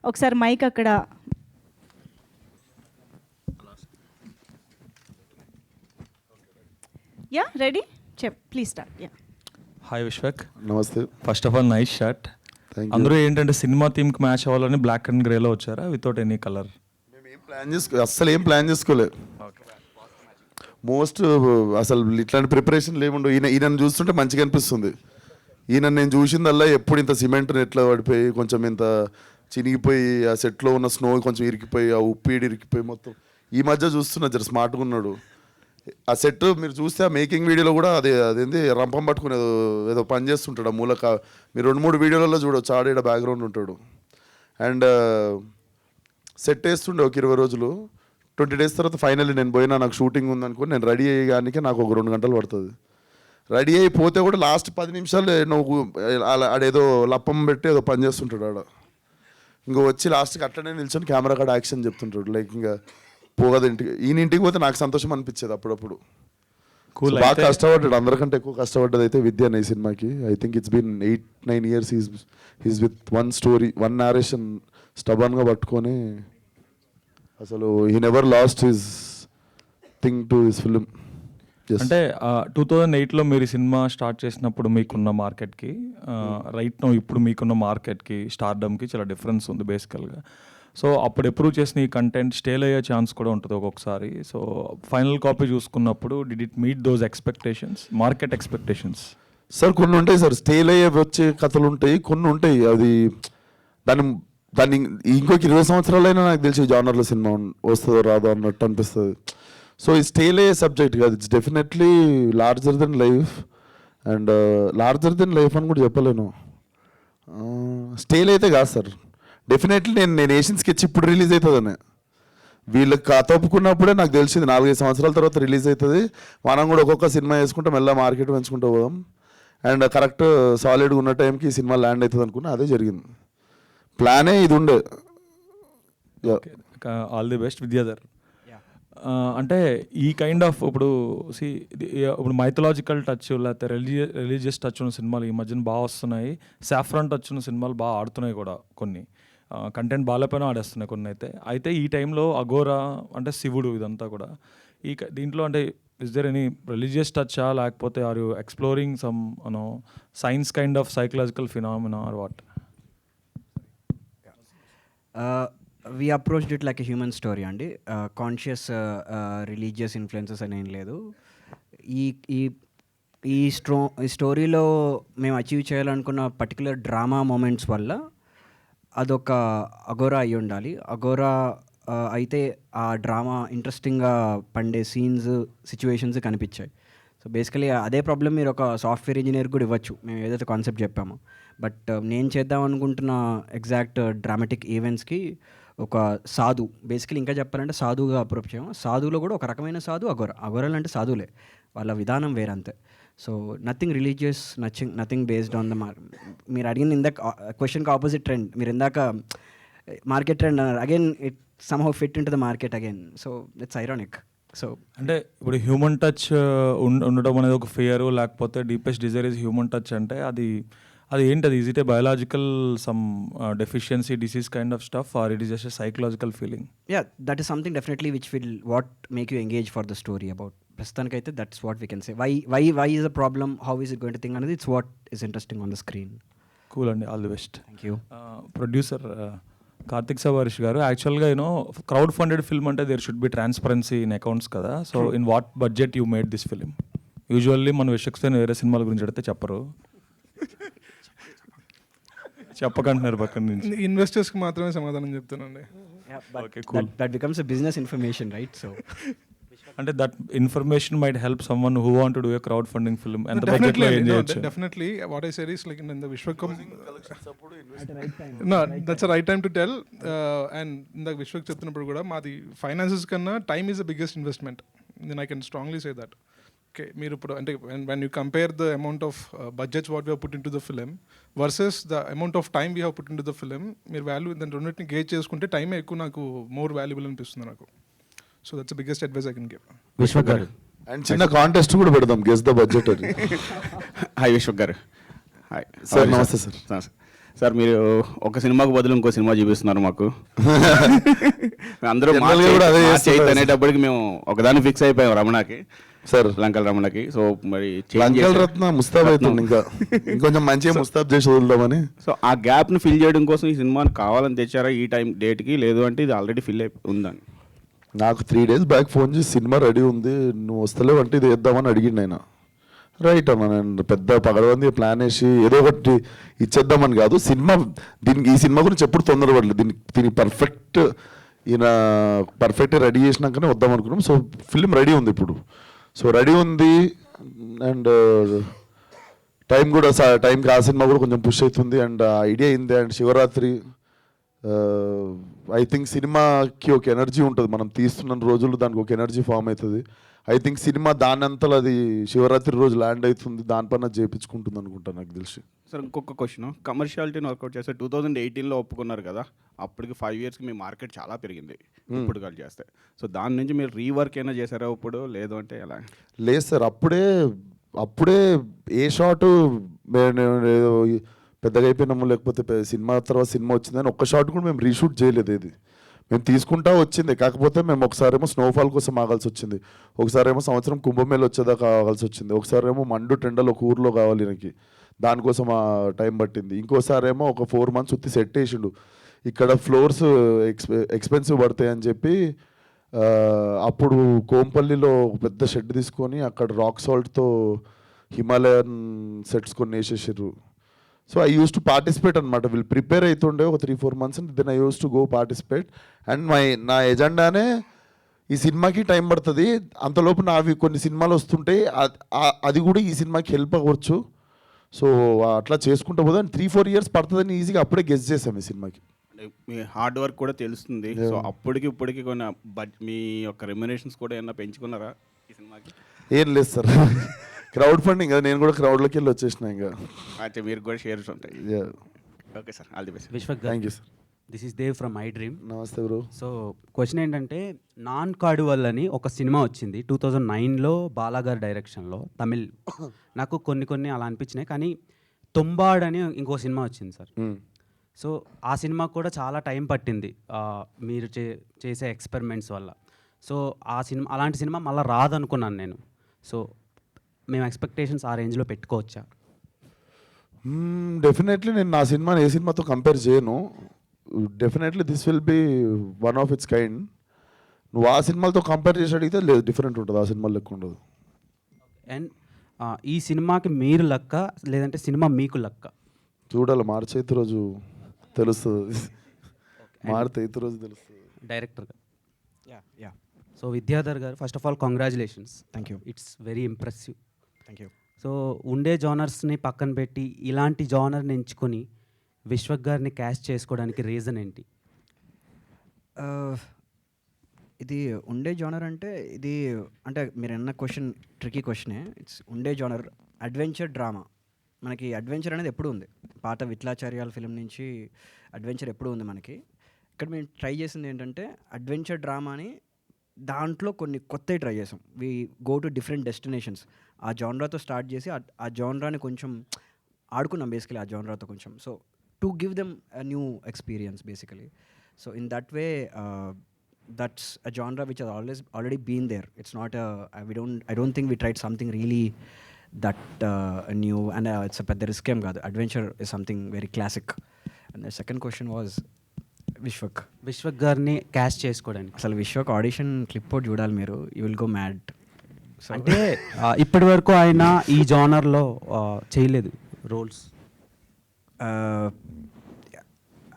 ఒకసారి మైక్ అక్కడ. Yeah ready, please start. Yeah, hi Vishwak. నమస్తే. First of all nice shirt. Thank you. అందరూ ఏంటంటే సినిమా థీమ్కి మ్యాచ్ అవ్వాలని బ్లాక్ అండ్ గ్రేలో వచ్చారా, వితౌట్ ఎనీ కలర్? అస్సలు ఏం ప్లాన్ చేసుకోలేదు. మోస్ట్ అసలు ఇట్లాంటి ప్రిపరేషన్ లేముండవు. ఈయనను చూస్తుంటే మంచిగా అనిపిస్తుంది. ఈయన నేను చూసిందల్లా ఎప్పుడు ఇంత సిమెంట్ ఎట్లా పడిపోయి కొంచెం ఇంత చినిగిపోయి ఆ సెట్లో ఉన్న స్నో కొంచెం ఇరికిపోయి ఆ ఉప్పీడి ఇరికిపోయి మొత్తం ఈ మధ్య చూస్తున్నా జర స్మార్ట్గా ఉన్నాడు. ఆ సెట్ మీరు చూస్తే ఆ మేకింగ్ వీడియోలో కూడా అదేంది రంపం పట్టుకుని ఏదో పని చేస్తుంటాడు ఆ మూలక. మీరు 2-3 వీడియోలలో చూడవచ్చు, ఆడేడ బ్యాక్గ్రౌండ్ ఉంటాడు. అండ్ సెట్ వేస్తుండే ఒక 20 రోజులు. 20 days తర్వాత ఫైనల్లీ నేను పోయినా, నాకు షూటింగ్ ఉందనుకోని నేను రెడీ అయ్యేగానికే నాకు ఒక 2 గంటలు పడుతుంది. రెడీ అయిపోతే కూడా లాస్ట్ 10 నిమిషాలు నువ్వు ఆడేదో లప్పం పెట్టి ఏదో పని చేస్తుంటాడు ఆడ. ఇంకా వచ్చి లాస్ట్కి అట్లనే నిల్చొని కెమెరా కాడ యాక్షన్ చెప్తుంటాడు. లైక్ ఇంకా పోగదు ఇంటికి. ఈయన ఇంటికి పోతే నాకు సంతోషం అనిపించేది అప్పుడప్పుడు. బాగా కష్టపడ్డాడు, అందరికంటే ఎక్కువ కష్టపడ్డది అయితే విద్య ఈ సినిమాకి. I think it's been 8-9 years he's with one story, one narration స్టబన్గా పట్టుకొని అసలు he never lost his thing to his film. అంటే 2008లో మీరు సినిమా స్టార్ట్ చేసినప్పుడు మీకున్న మార్కెట్కి రైట్ నో ఇప్పుడు మీకున్న మార్కెట్కి స్టార్డమ్కి చాలా డిఫరెన్స్ ఉంది బేసికల్గా. సో అప్పుడు అప్రూవ్ చేసిన ఈ కంటెంట్ స్టేల్ అయ్యే ఛాన్స్ కూడా ఉంటుంది ఒక్కొక్కసారి. సో ఫైనల్ కాపీ చూసుకున్నప్పుడు did it meet those expectations, market expectations? Sir కొన్ని ఉంటాయి సార్, స్టేల్ అయ్యే వచ్చే కథలు ఉంటాయి, కొన్ని ఉంటాయి అది దాన్ని ఇంకొక 20 సంవత్సరాలైనా నాకు తెలిసి జానర్లో సినిమా వస్తుందో రాదో అన్నట్టు అనిపిస్తుంది. సో ఈ స్టేల్ అయ్యే సబ్జెక్ట్ కాదు, it's definitely larger than life. And larger than life అని కూడా చెప్పలేను, స్టేల్ అయితే కాదు సార్. డెఫినెట్లీ నేను ఏషియన్ స్కెచ్ ఇప్పుడు రిలీజ్ అవుతుందని వీళ్ళకి కథ ఒప్పుకున్నప్పుడే నాకు తెలిసింది 4-5 సంవత్సరాల తర్వాత రిలీజ్ అవుతుంది. మనం కూడా ఒక్కొక్క సినిమా వేసుకుంటే మెల్ల మార్కెట్ పెంచుకుంటూ పోదాం. అండ్ కరెక్ట్ సాలిడ్గా ఉన్న టైంకి ఈ సినిమా ల్యాండ్ అవుతుంది అనుకున్నా, అదే జరిగింది. ప్లానే ఇది ఉండే. All the best Vidyadhar. అంటే ఈ కైండ్ ఆఫ్ ఇప్పుడు ఇప్పుడు మైథలాజికల్ టచ్ లేకపోతే రిలీజియస్ టచ్ ఉన్న సినిమాలు ఈ మధ్యన బాగా వస్తున్నాయి. సాఫ్రాన్ టచ్ ఉన్న సినిమాలు బాగా ఆడుతున్నాయి కూడా, కొన్ని కంటెంట్ బాగాలేకపోయినా ఆడేస్తున్నాయి కొన్ని. అయితే ఈ టైంలో అఘోరా అంటే శివుడు ఇదంతా కూడా దీంట్లో అంటే ఇస్ దేర్ ఎనీ రిలీజియస్ టచ్చా, లేకపోతే or you exploring some science kind of psychological phenomena or what? We approached it like a human story అండి. కాన్షియస్ రిలీజియస్ ఇన్ఫ్లుయెన్సెస్ అని ఏం లేదు. ఈ ఈ ఈ స్టోరీలో మేము అచీవ్ చేయాలనుకున్న పర్టికులర్ డ్రామా మూమెంట్స్ వల్ల అదొక అగోరా అయి ఉండాలి. అగోరా అయితే ఆ డ్రామా ఇంట్రెస్టింగ్గా పండే సీన్స్, సిచ్యువేషన్స్ కనిపించాయి. సో బేసికలీ అదే ప్రాబ్లం మీరు ఒక సాఫ్ట్వేర్ ఇంజనీర్ కూడా ఇవ్వచ్చు, మేము ఏదైతే కాన్సెప్ట్ చెప్పామో. బట్ నేను చేద్దాం అనుకుంటున్న ఎగ్జాక్ట్ డ్రామాటిక్ ఈవెంట్స్కి ఒక సాధు, బేసికలీ ఇంకా చెప్పాలంటే సాధువుగా అప్రోచ్ చేయం. సాధువులో కూడా ఒక రకమైన సాధు అగోరాలు అంటే సాధువులే, వాళ్ళ విధానం వేరంతే. So nothing religious, nothing based on the మీరు అడిగిన ఇందాక క్వశ్చన్కి ఆపోజిట్ ట్రెండ్, మీరు ఇందాక మార్కెట్ ట్రెండ్ అన్నారు. Again it somehow fit into the market again. So it's ironic. సో అంటే ఇప్పుడు హ్యూమన్ టచ్ ఉండడం అనేది ఒక ఫియర్, లేకపోతే deepest desire is human touch అంటే అది ఏంటి? అది is it a biological some deficiency disease kind of stuff, or it is just a psychological feeling? Yeah, that is something definitely which will what make you engage for the story about. ప్రస్తుతానికైతే that's what we can say. Why is a problem, how is it going to think అనేది it's what is interesting on the screen. Cool అండి, all the best. Thank you. Producer Karthik Sabareesh గారు, యాక్చువల్గా క్రౌడ్ ఫండెడ్ ఫిల్మ్ అంటే there should be transparency in accounts కదా. So in what budget you made this film? Usually మన విశ్వక్సేన్ వేరే సినిమాల గురించి అడిగితే చెప్పరు, చెప్పకంటున్నారు పక్కన నుంచి. ఇన్వెస్టర్స్కి మాత్రమే సమాధానం చెప్తానండి. Okay, cool. That becomes a business information, right? So అంటే that information might help someone who want to do a crowd funding film. ఎంత బడ్జెట్లో ఏం చేయొచ్చు? Definitely, what I said is like in the Vishwakam. No, that's a right time to tell. And in the Vishwak చెప్తున్నప్పుడు కూడా మాది ఫైనాన్సెస్ కన్నా time is the biggest investment. Then I can strongly say that. Okay, మీరు ఇప్పుడు అంటే when you compare the amount of budgets what we put into the film versus the amount of time we have put into the film, మీరు వాల్యూ దాని రెండింటిని గేజ్ చేసుకుంటే టైమే ఎక్కువ నాకు మోర్ వాల్యుబుల్ అనిపిస్తుంది నాకు. So that's the biggest advice I can give. Vishwak గారు, అండ్ చిన్న కాంటెస్ట్ కూడా పెడదాం, గెస్ ద బడ్జెట్ అని. హాయ్ విశ్వక్ గారు. హాయ్ సార్, నమస్తే సార్. సార్, మీరు ఒక సినిమాకు బదులు ఇంకో సినిమా చూపిస్తున్నారు మాకు. అందరూ Generally కూడా అదే చేస్తుంటారు. అనేటప్పటికి మేము ఒకదాన్ని ఫిక్స్ అయిపోయాం, రమణకి సార్, లంకల్ రమణకి. సో మరి లంకల్ రత్న ముస్తాబ్ అవుతుంది, ఇంకా ఇంకొంచెం మంచిగా ముస్తాబ్ చేసి వదులుదామని. సో ఆ గ్యాప్ని ఫిల్ చేయడం కోసం ఈ సినిమాని కావాలని తెచ్చారా ఈ టైం డేట్కి, లేదు అంటే ఇది ఆల్రెడీ ఫిల్ అయి ఉందని? నాకు 3 days బ్యాక్ ఫోన్ చేసి సినిమా రెడీ ఉంది, నువ్వు వస్తలేవు అంటే ఇది వేద్దామని అడిగిండు ఆయన. రైట్ అన్న, నేను పెద్ద పగడబంది ప్లాన్ వేసి ఏదో ఒకటి ఇచ్చేద్దామని కాదు. సినిమా ఈ సినిమా గురించి ఎప్పుడు తొందరపడలేదు. దీనికి పర్ఫెక్ట్ రెడీ చేసినాకనే వద్దాం అనుకున్నాం. సో ఫిల్మ్ రెడీ ఉంది ఇప్పుడు. సో రెడీ ఉంది అండ్ టైం కూడా టైంకి ఆ సినిమా కూడా కొంచెం పుష్ అవుతుంది. అండ్ ఐడియా అయింది. అండ్ శివరాత్రి ఐ థింక్ సినిమాకి ఒక ఎనర్జీ ఉంటుంది, మనం తీస్తున్న రోజులు దానికి ఒక ఎనర్జీ ఫామ్ అవుతుంది. ఐ థింక్ సినిమా దానంతలో అది శివరాత్రి రోజు ల్యాండ్ అవుతుంది, దానిపైన చేయించుకుంటుంది అనుకుంటా నాకు తెలిసి. సార్, ఇంకొక క్వశ్చన్, కమర్షియాలిటీని వర్కౌట్ చేస్తే 2018లో ఒప్పుకున్నారు కదా, అప్పటికి 5 yearsకి మీ మార్కెట్ చాలా పెరిగింది ఇప్పుడు కాల్ చేస్తే. సో దాని నుంచి మీరు రీవర్క్ అయినా చేశారా ఇప్పుడు, లేదు అంటే ఎలా? లేదు సార్, అప్పుడే ఏ షాట్ పెద్దగా అయిపోయినాము, లేకపోతే సినిమా తర్వాత సినిమా వచ్చిందని ఒక్క షాట్ కూడా మేము రీషూట్ చేయలేదు. ఇది మేము తీసుకుంటా వచ్చింది. కాకపోతే మేము ఒకసారేమో స్నోఫాల్ కోసం ఆగాల్సి వచ్చింది, ఒకసారేమో సంవత్సరం కుంభమేళ వచ్చేదాకా ఆగాల్సి వచ్చింది, ఒకసారేమో మండు టెండల్ ఒక ఊర్లో కావాలి నాకు, దానికోసం ఆ టైం పట్టింది. ఇంకోసారేమో ఒక 4 months ఉత్తి సెట్ వేసిండు, ఇక్కడ ఫ్లోర్స్ ఎక్స్పెన్సివ్ పడతాయి అని చెప్పి అప్పుడు కోంపల్లిలో పెద్ద షెడ్ తీసుకొని అక్కడ రాక్ సాల్ట్తో హిమాలయన్ సెట్స్ కొన్ని వేసేసారు. So I used to participate అనమాట. వీళ్ళు ప్రిపేర్ అవుతుండే ఒక 3-4 months, then I used to go participate. And నా ఎజెండానే ఈ సినిమాకి టైం పడుతుంది, అంతలోపు నావి కొన్ని సినిమాలు వస్తుంటాయి, అది కూడా ఈ సినిమాకి హెల్ప్ అవ్వచ్చు. సో అట్లా చేసుకుంటూ పోదా 3-4 years పడుతుందని ఈజీగా అప్పుడే గెస్ చేసాం ఈ సినిమాకి. మీ హార్డ్ వర్క్ కూడా తెలుస్తుంది. సో అప్పటికి ఇప్పటికి కొన్ని మీ యొక్క రెమ్యునరేషన్స్ కూడా ఏమన్నా పెంచుకున్నారా ఈ సినిమాకి? ఏం లేదు సార్, క్రౌడ్ ఫండింగ్ కదా, నేను కూడా క్రౌడ్లోకి వెళ్ళి వచ్చేసిన ఇంకా. అయితే మీరు కూడా షేర్స్ ఉంటాయి. Okay sir, all the best. Vishwak thank you sir. This is Dev from I dream. నమస్తే బ్రో. సో క్వశ్చన్ ఏంటంటే, నాన్ కార్డువల్ అని ఒక సినిమా వచ్చింది 2009లో బాలాగారి డైరెక్షన్లో, తమిళ్. నాకు కొన్ని అలా అనిపించినాయి, కానీ తొంబాడ్ అని ఇంకో సినిమా వచ్చింది సార్. సో ఆ సినిమా కూడా చాలా టైం పట్టింది మీరు చేసే ఎక్స్పెరిమెంట్స్ వల్ల. సో ఆ సినిమా, అలాంటి సినిమా మళ్ళీ రాదనుకున్నాను నేను. సో మేము ఎక్స్పెక్టేషన్స్ ఆ రేంజ్లో పెట్టుకోవచ్చా? డెఫినెట్లీ నేను నా సినిమాని ఏ సినిమాతో కంపేర్ చేయను. Definitely this will be one of its kind. నువ్వు ఆ సినిమాలతో కంపేర్ చేసి అడిగితే లేదు, డిఫరెంట్ ఉంటుంది, ఆ సినిమా లెక్క ఉండదు. అండ్ ఈ సినిమాకి మీరు లక్క లేదంటే సినిమా మీకు లక్క? చూడాలి, మార్చి 8 రోజు తెలుస్తుంది. మార్చి 8 రోజు తెలుస్తుంది. డైరెక్టర్గా. యా సో విద్యాధర్ గారు, first of all congratulations. Thank you. It's very impressive. Thank you. So ఉండే జానర్స్ని పక్కన పెట్టి ఇలాంటి జానర్ని ఎంచుకొని విశ్వక్ గారిని క్యాస్ట్ చేసుకోవడానికి రీజన్ ఏంటి? ఇది ఉండే జానర్ అంటే ఇది అంటే మీరు అన్న క్వశ్చన్ ట్రికీ క్వశ్చనే. ఇట్స్ ఉండే జానర్ అడ్వెంచర్ డ్రామా. మనకి అడ్వెంచర్ అనేది ఎప్పుడు ఉంది, పాత విట్లాచార్యాల ఫిలిం నుంచి అడ్వెంచర్ ఎప్పుడు ఉంది మనకి. ఇక్కడ మేము ట్రై చేసింది ఏంటంటే అడ్వెంచర్ డ్రామాని దాంట్లో కొన్ని కొత్తవి ట్రై చేసాం. We go to different destinations. ఆ జానరాతో స్టార్ట్ చేసి ఆ జానరాని కొంచెం ఆడుకున్నాం బేసికలీ ఆ జానరాతో కొంచెం. So to give them a new experience basically. So in that way that's a genre which has already been there. It's not I don't think we tried something really that new, and it's a pedda risk em kaadu. Adventure is something very classic. And the second question was Vishwak గారిని క్యాస్ట్ చేసుకోవడానికి. అసలు విశ్వక్ ఆడిషన్ క్లిప్ అవుట్ చూడాలి మీరు, యూ విల్ గో మ్యాడ్. అంటే ఇప్పటి వరకు ఆయన ఈ జానర్లో చేయలేదు roles.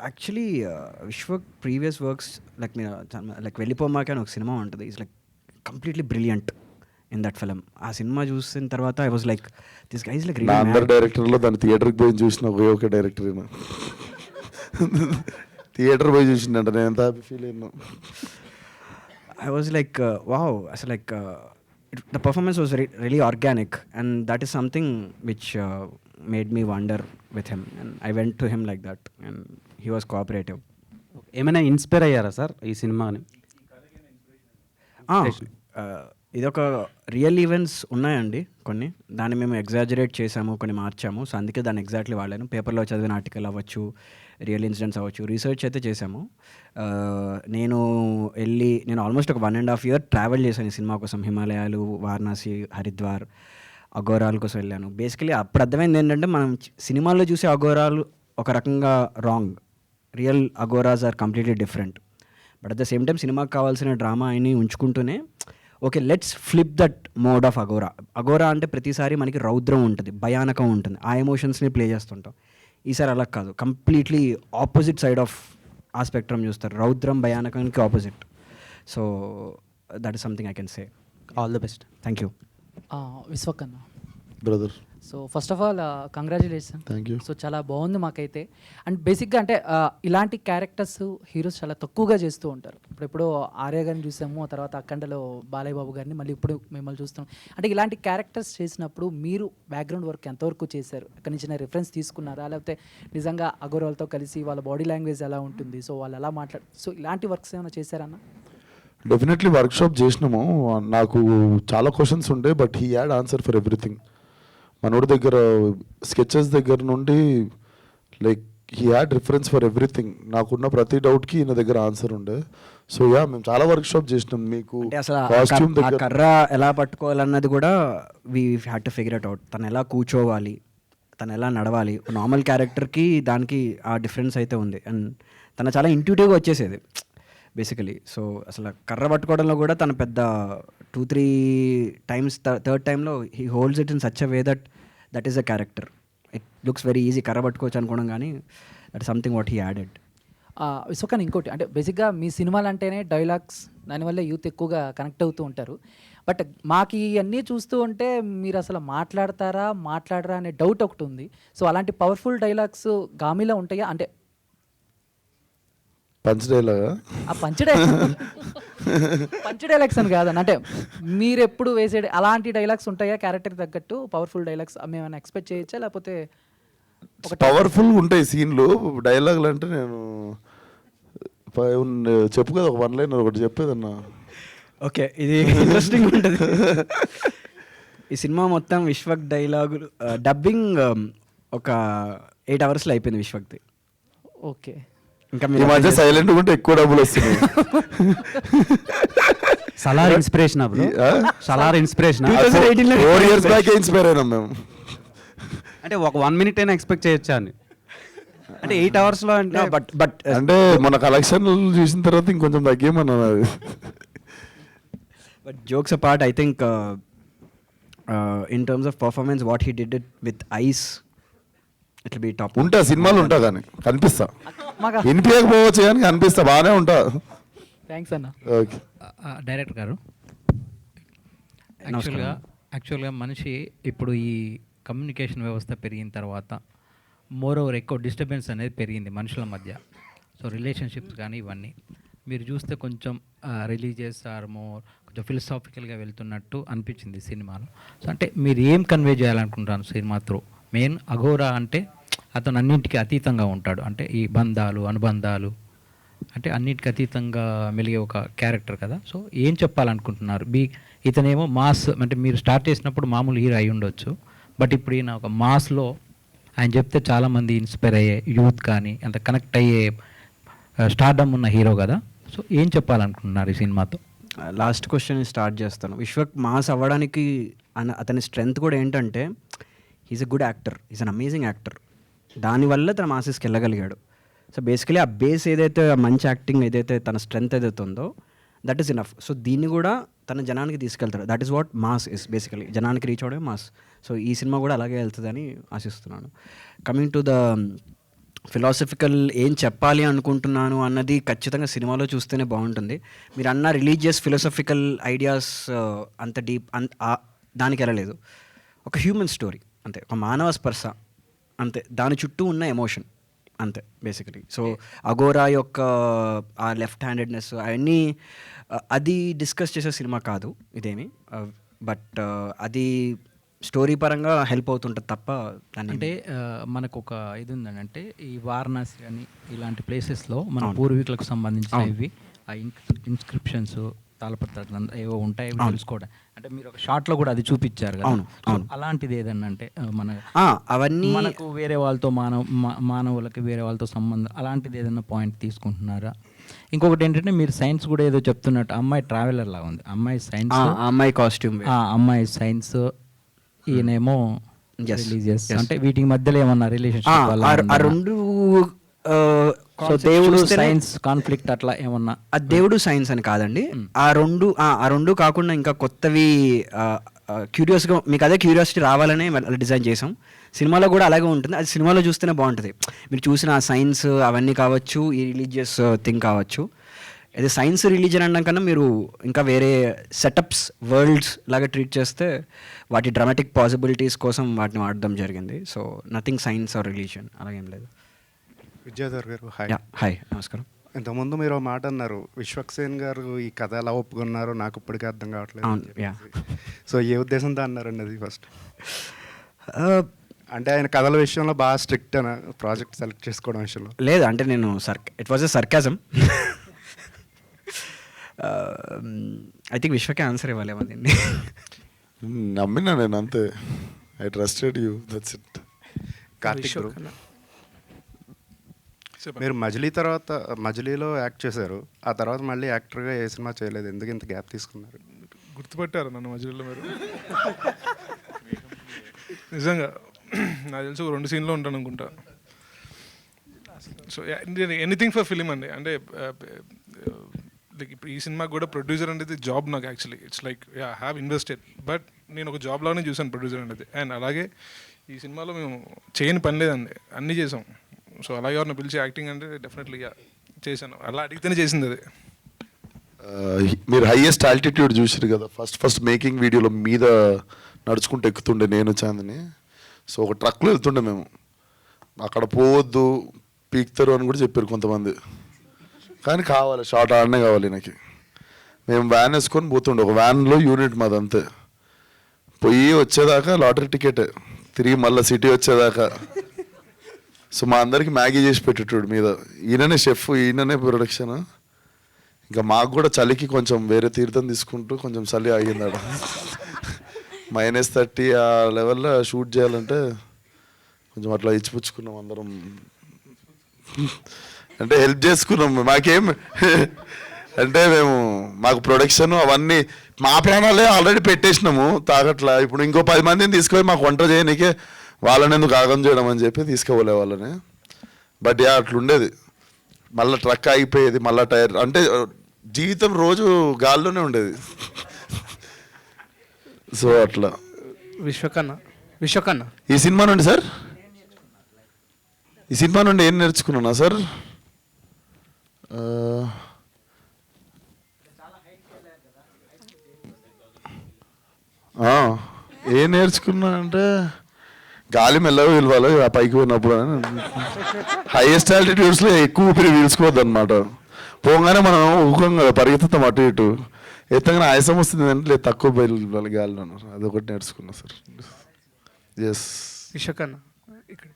Actually Vishwak previous works like వెళ్ళిపోమాక అని ఒక సినిమా ఉంటుంది. It's like completely brilliant in that film. ఆ సినిమా చూసిన తర్వాత I was like this guy is like నా అందరు డైరెక్టర్లో దాన్ని థియేటర్కి పోయి చూసిన ఒక డైరెక్టర్ థియేటర్ పోయి చూసిందంట. నేను ఎంత హ్యాపీ ఫీల్ అయినా. I was like, wow, so like the performance was really organic, and that is something which made me wonder with him, and I went to him like that, and he was cooperative. ఏమైనా ఇన్స్పైర్ అయ్యారా సార్ ఈ సినిమాని? ఇది ఒక రియల్ ఈవెంట్స్ ఉన్నాయండి కొన్ని, దాన్ని మేము ఎగ్జాజరేట్ చేసాము, కొన్ని మార్చాము. సో అందుకే దాన్ని ఎగ్జాక్ట్లీ వాడాను. పేపర్లో చదివిన ఆర్టికల్ అవ్వచ్చు, రియల్ ఇన్సిడెంట్స్ అవ్వచ్చు, రీసెర్చ్ అయితే చేసాము. నేను ఆల్మోస్ట్ ఒక 1.5 year ట్రావెల్ చేశాను ఈ సినిమా కోసం. హిమాలయాలు, వారణాసి, హరిద్వార్, అఘోరాల కోసం వెళ్ళాను. బేసికలీ అప్పుడు అర్థమైంది ఏంటంటే మనం సినిమాల్లో చూసే అఘోరాలు ఒక రకంగా wrong, real Aghoras are completely different. But at the same time సినిమాకి కావాల్సిన డ్రామా అయినా ఉంచుకుంటూనే okay let's flip that mode of Aghora. Aghora అంటే ప్రతిసారి మనకి రౌద్రం ఉంటుంది, భయానకం ఉంటుంది, ఆ ఎమోషన్స్ని ప్లే చేస్తుంటాం. ఈసారి అలా కాదు, కంప్లీట్లీ ఆపోజిట్ సైడ్ ఆఫ్ ఆ స్పెక్ట్రమ్ చూస్తారు, రౌద్రం భయానకానికి opposite. So that is something I can say. All the best. Thank you. Vishwak అన్న, brother. So first of all congratulation. Thank you. So చాలా బాగుంది మాకైతే. అండ్ బేసిక్గా అంటే ఇలాంటి క్యారెక్టర్స్ హీరోస్ చాలా తక్కువగా చేస్తూ ఉంటారు. ఇప్పుడు ఆర్య గారిని చూసాము, ఆ తర్వాత అఖండలో బాలయ్య బాబు గారిని, మళ్ళీ ఇప్పుడు మిమ్మల్ని చూస్తాం. అంటే ఇలాంటి క్యారెక్టర్స్ చేసినప్పుడు మీరు బ్యాక్గ్రౌండ్ వర్క్ ఎంతవరకు చేశారు? అక్కడి నుంచి రిఫరెన్స్ తీసుకున్నారా, లేకపోతే నిజంగా అఘోరాలతో కలిసి వాళ్ళ బాడీ లాంగ్వేజ్ ఎలా ఉంటుంది, సో వాళ్ళు ఎలా సో ఇలాంటి వర్క్స్ ఏమైనా చేశారన్న? డెఫినెట్లీ వర్క్షాప్ చేసినాము. నాకు చాలా క్వశ్చన్స్ ఉండే, but he had answer for everything. మనోడి దగ్గర స్కెచెస్ దగ్గర నుండి like he had reference for everything. నాకున్న ప్రతి డౌట్కి ఈయన దగ్గర ఆన్సర్ ఉండే. సో యా, మేము చాలా వర్క్షాప్ చేసినాం. మీకు అసలు కాస్ట్యూమ్ దగ్గర కర్ర ఎలా పట్టుకోవాలన్నది కూడా we had to figure it out. తను ఎలా కూర్చోవాలి, తను ఎలా నడవాలి, నార్మల్ క్యారెక్టర్కి దానికి ఆ డిఫరెన్స్ అయితే ఉంది. అండ్ తను చాలా ఇంట్యూటివ్గా వచ్చేసేది బేసికలీ. సో అసలు కర్ర పట్టుకోవడంలో కూడా తను పెద్ద 2-3 times, థర్డ్ టైంలో he holds it in such a way that is a character. It looks very easy కర్ర పట్టుకోవచ్చు అనుకోవడం, కానీ that something what he added. Vishwak ఇంకోటి అంటే బేసిక్గా మీ సినిమాలు అంటేనే డైలాగ్స్, దానివల్ల యూత్ ఎక్కువగా కనెక్ట్ అవుతూ ఉంటారు. బట్ మాకు ఇవన్నీ చూస్తూ ఉంటే మీరు అసలు మాట్లాడరా అనే డౌట్ ఒకటి ఉంది. సో అలాంటి పవర్ఫుల్ డైలాగ్స్ గామిలో ఉంటాయా? అంటే పంచ్ డైలాగా? పంచ్ డైలాగ్స్ అని కాదని, అంటే మీరు ఎప్పుడు వేసే అలాంటి డైలాగ్స్ ఉంటాయా క్యారెక్టర్ తగ్గట్టు పవర్ఫుల్ డైలాగ్స్? మేమైనా ఎక్స్పెక్ట్ చేయొచ్చా, లేకపోతే పవర్ఫుల్ ఉంటాయి సీన్లు? డైలాగులు అంటే నేను చెప్పు కదా, ఒక 1 line ఒకటి చెప్పేదన్నా. ఓకే, ఇది ఇంట్రెస్టింగ్ ఉంటుంది. ఈ సినిమా మొత్తం విశ్వక్ డైలాగులు డబ్బింగ్ ఒక 8 hours అయిపోయింది విశ్వక్ది. ఓకే, ఇంకా ఈ మధ్య సైలెంట్ ఉంటే ఎక్కువ డబ్బులు వస్తున్నాయి. సలార్ ఇన్స్పిరేషన్ అప్పుడు, Salaar inspiration 4 years back inspire అయినాం మేము. అంటే ఒక 1 minute అయినా ఎక్స్పెక్ట్ చేయొచ్చా అని? అంటే 8 hours అంటే బట్ అంటే మన కలెక్షన్ చూసిన తర్వాత ఇంకొంచెం తగ్గేమన్నా. But jokes apart, I think in terms of performance what he did it with eyes it be top. ఉంటా సినిమాలు ఉంటా కానీ కనిపిస్తా, మాకు వినిపించకపోవచ్చు కానీ కనిపిస్తా, బాగానే ఉంటా. థ్యాంక్స్ అన్న. ఓకే. డైరెక్టర్ గారు, యాక్చువల్గా మనిషి ఇప్పుడు ఈ కమ్యూనికేషన్ వ్యవస్థ పెరిగిన తర్వాత మోర్ ఓవర్ ఎక్కువ డిస్టర్బెన్స్ అనేది పెరిగింది మనుషుల మధ్య. సో రిలేషన్షిప్స్ కానీ ఇవన్నీ మీరు చూస్తే కొంచెం రిలీజియస్ ఆర్ మోర్ కొంచెం ఫిలసాఫికల్గా వెళ్తున్నట్టు అనిపించింది సినిమాలో. సో అంటే మీరు ఏం కన్వే చేయాలనుకుంటాను సినిమా త్రూ? మెయిన్ అఘోరా అంటే అతను అన్నింటికి అతీతంగా ఉంటాడు, అంటే ఈ బంధాలు అనుబంధాలు అంటే అన్నిటికీ అతీతంగా మెలిగే ఒక క్యారెక్టర్ కదా. సో ఏం చెప్పాలనుకుంటున్నారు? ఇతనేమో మాస్, అంటే మీరు స్టార్ట్ చేసినప్పుడు మామూలు హీరో అయి ఉండొచ్చు, బట్ ఇప్పుడు ఈయన ఒక మాస్లో ఆయన చెప్తే చాలామంది ఇన్స్పైర్ అయ్యే యూత్ కానీ అంత కనెక్ట్ అయ్యే స్టార్డమ్ ఉన్న హీరో కదా. సో ఏం చెప్పాలనుకుంటున్నారు ఈ సినిమాతో? లాస్ట్ క్వశ్చన్ స్టార్ట్ చేస్తాను. విశ్వక్ మాస్ అవ్వడానికి అతని స్ట్రెంగ్త్ కూడా ఏంటంటే he's a good actor, is an amazing actor. దానివల్ల తన మాసెస్కి వెళ్ళగలిగాడు. సో బేసికలీ ఆ బేస్ ఏదైతే మంచి యాక్టింగ్ ఏదైతే తన స్ట్రెంగ్త్ ఏదైతే ఉందో దట్ ఈస్ ఇనఫ్. సో దీన్ని కూడా తన జనానికి తీసుకెళ్తాడు. That is what mass is basically, జనానికి రీచ్ అవడమే మాస్. సో ఈ సినిమా కూడా అలాగే వెళ్తుందని ఆశిస్తున్నాను. కమింగ్ టు ద ఫిలాసఫికల్ ఏం చెప్పాలి అనుకుంటున్నాను అన్నది ఖచ్చితంగా సినిమాలో చూస్తేనే బాగుంటుంది. మీరు అన్న రిలీజియస్ ఫిలాసఫికల్ ఐడియాస్ అంత డీప్ దానికి వెళ్ళలేదు. ఒక హ్యూమన్ స్టోరీ అంతే, ఒక మానవ స్పర్శ అంతే, దాని చుట్టూ ఉన్న ఎమోషన్ అంతే బేసికలీ. సో అఘోరా యొక్క ఆ లెఫ్ట్ హ్యాండెడ్నెస్ అవన్నీ అది డిస్కస్ చేసే సినిమా కాదు ఇదేమి, బట్ అది స్టోరీ పరంగా హెల్ప్ అవుతుంటుంది తప్ప అంటే మనకు ఒక ఇది ఉందండి, అంటే ఈ వారణాసి కానీ ఇలాంటి ప్లేసెస్లో మన పూర్వీకులకు సంబంధించినవి ఆ ఇన్స్క్రిప్షన్స్ తాళపత్రాలు ఏవో ఉంటాయి తెలుసుకోవడం. అంటే మీరు ఒక షార్ట్లో కూడా అది చూపించారు కదా. అలాంటిది ఏదన్నా అంటే మన అవన్నీ మనకు వేరే వాళ్ళతో మానవులకి వేరే వాళ్ళతో సంబంధం అలాంటిది ఏదైనా పాయింట్ తీసుకుంటున్నారా? ఇంకొకటి ఏంటంటే మీరు సైన్స్ కూడా ఏదో చెప్తున్నట్టు, అమ్మాయి ట్రావెలర్ లాగా ఉంది, అమ్మాయి సైన్స్, అమ్మాయి కాస్ట్యూమ్, అమ్మాయి సైన్స్, ఈయనేమో రిలీజియస్. అంటే వీటికి మధ్యలో ఏమన్నా రిలేషన్షిప్ రెండు దేవుడు సైన్స్ కాన్ఫ్లిక్ట్ అట్లా ఏమన్నా? ఆ దేవుడు సైన్స్ అని కాదండి, ఆ రెండు కాకుండా ఇంకా కొత్తవి క్యూరియాస్గా మీకు అదే క్యూరియాసిటీ రావాలనే డిజైన్ చేసాం. సినిమాలో కూడా అలాగే ఉంటుంది, అది సినిమాలో చూస్తేనే బాగుంటుంది. మీరు చూసిన ఆ సైన్స్ అవన్నీ కావచ్చు, ఈ రిలీజియస్ థింగ్ కావచ్చు. అదే సైన్స్ రిలీజియన్ అనడం కన్నా మీరు ఇంకా వేరే సెటప్స్ వరల్డ్స్ లాగా ట్రీట్ చేస్తే వాటి డ్రామాటిక్ పాసిబిలిటీస్ కోసం వాటిని వాడడం జరిగింది. So nothing science or religion అలాగేం లేదు. విద్యాధర్ గారు హాయ్. హాయ్, నమస్కారం. ఇంతకుముందు మీరు మాట అన్నారు, విశ్వక్సేన్ గారు ఈ కథ ఎలా ఒప్పుకున్నారో నాకు ఇప్పటికీ అర్థం కావట్లేదు. సో ఏ ఉద్దేశంతో అన్నారండి అది ఫస్ట్? అంటే ఆయన కథల విషయంలో బాగా స్ట్రిక్ట్ అన్న ప్రాజెక్ట్ సెలెక్ట్ చేసుకోవడం విషయంలో? లేదు, అంటే నేను it was a sarcasm. I think విశ్వకే ఆన్సర్ ఇవ్వాలేమో దీన్ని. నమ్మినా నేను అంతే, I trusted you, that's it. Karthik bro, మీరు మజిలీలో యాక్ట్ చేశారు, ఆ తర్వాత మళ్ళీ యాక్టర్గా ఏ సినిమా చేయలేదు, ఎందుకు ఇంత గ్యాప్ తీసుకున్నారు? గుర్తుపట్టారు నన్ను మధ్యలో మీరు? నిజంగా నాకు తెలిసి 2 సీన్లో ఉంటాను అనుకుంటా. సో ఎనీథింగ్ ఫర్ ఫిలిం అండి. అంటే లైక్ ఇప్పుడు ఈ సినిమాకి కూడా ప్రొడ్యూసర్ అనేది జాబ్ నాకు actually. It's like I have invested, but నేను ఒక జాబ్ లాగానే చూసాను ప్రొడ్యూసర్ అనేది. అండ్ అలాగే ఈ సినిమాలో మేము చేయని పని లేదండి, అన్నీ చేసాం. సో అలాగే ఎవరిని పిలిచి యాక్టింగ్ అంటే డెఫినెట్లీ చేశాను, అలా అడిగితేనే చేసింది అది. మీరు హైయెస్ట్ ఆల్టిట్యూడ్ చూసారు కదా, ఫస్ట్ మేకింగ్ వీడియోలో మీద నడుచుకుంటూ ఎక్కుతుండే నేను చాందని. సో ఒక ట్రక్లో వెళ్తుండే మేము, అక్కడ పోవద్దు పీక్తారు అని కూడా చెప్పారు కొంతమంది, కానీ కావాలి షార్ట్ ఆడనే కావాలి నాకు. మేము వ్యాన్ వేసుకొని పోతుండే, ఒక వ్యాన్లో యూనిట్ మాది అంతే. పోయి వచ్చేదాకా లాటరీ టికెట్, తిరిగి మళ్ళీ సిటీ వచ్చేదాకా. సో మా అందరికి మ్యాగీ చేసి పెట్టేటోడు మీద, ఈయననే షెఫ్, ఈయననే ప్రొడక్షన్. ఇంకా మాకు కూడా చలికి కొంచెం వేరే తీర్థం తీసుకుంటూ కొంచెం చలి ఆగింది ఆడ. -30 ఆ లెవెల్లో షూట్ చేయాలంటే కొంచెం అట్లా ఇచ్చిపుచ్చుకున్నాం అందరం, అంటే హెల్ప్ చేసుకున్నాం. మాకేం అంటే మాకు ప్రొడక్షన్ అవన్నీ మా ప్రాణాలే ఆల్రెడీ పెట్టేసినాము తాగట్లా. ఇప్పుడు ఇంకో 10 మందిని తీసుకొని మాకు వంట చేయనీకే వాళ్ళని ఎందుకు ఆగం చేయడం అని చెప్పి తీసుకోలే వాళ్ళని. బట్ అట్లుండేది, మళ్ళీ ట్రక్ ఆగిపోయేది, మళ్ళీ టైర్, అంటే జీవితం రోజు గాల్లోనే ఉండేది. సో అట్లా విశ్వకన్న ఈ సినిమా నుండి సార్, ఈ సినిమా నుండి ఏం నేర్చుకున్నానా సార్? ఏం నేర్చుకున్నా అంటే గాలి మెల్లగా పిలవాలి ఆ పైకి పోయినప్పుడు. హైయెస్ట్ ఆల్టిట్యూడ్స్లో ఎక్కువ ఊపిరి పీల్చుకోవద్దు అనమాట. పోగానే మనం ఊకం కదా, పరిగెత్తుతాం అటు ఇటు. ఎత్తగానే ఆయాసం వస్తుంది అంటే లేదు, తక్కువ బయలు గాలి అన్నారు. అదొకటి నేర్చుకున్నా సార్. ఎస్ విశ్వకన్న ఇక్కడ.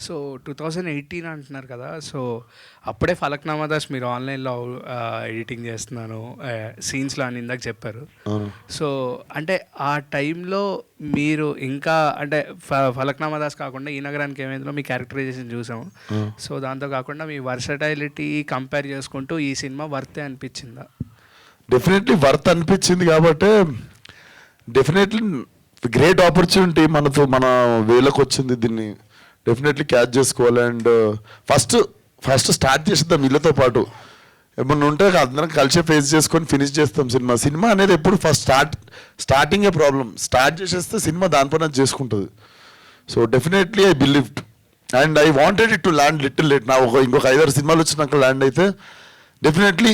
సో 2018 అంటున్నారు కదా, సో అప్పుడే ఫలక్నామా దాస్ మీరు ఆన్లైన్లో ఎడిటింగ్ చేస్తున్నాను సీన్స్లో అని ఇందాక చెప్పారు. సో అంటే ఆ టైంలో మీరు ఇంకా అంటే ఫలక్నామా దాస్ కాకుండా ఈ నగరానికి ఏమైందో మీ క్యారెక్టరైజేషన్ చూసాము. సో దాంతో కాకుండా మీ వర్సటైలిటీ కంపేర్ చేసుకుంటూ ఈ సినిమా వర్తే అనిపించిందా? డెఫినెట్లీ వర్త్ అనిపించింది కాబట్టి డెఫినెట్లీ గ్రేట్ ఆపర్చునిటీ మనతో మన వేలకు వచ్చింది. దీన్ని డెఫినెట్లీ క్యాచ్ చేసుకోవాలి. అండ్ ఫస్ట్ స్టార్ట్ చేసేద్దాం వీళ్ళతో పాటు. ఏమన్నా ఉంటే అందరం కలిసి ఫేస్ చేసుకొని ఫినిష్ చేస్తాం సినిమా. సినిమా అనేది ఎప్పుడు ఫస్ట్ స్టార్టింగే ప్రాబ్లం. స్టార్ట్ చేసేస్తే సినిమా దానిపైన చేసుకుంటుంది. So definitely I believed and I wanted it to land little late. నా ఇంకొక 5-6 సినిమాలు వచ్చినాక ల్యాండ్ అయితే డెఫినెట్లీ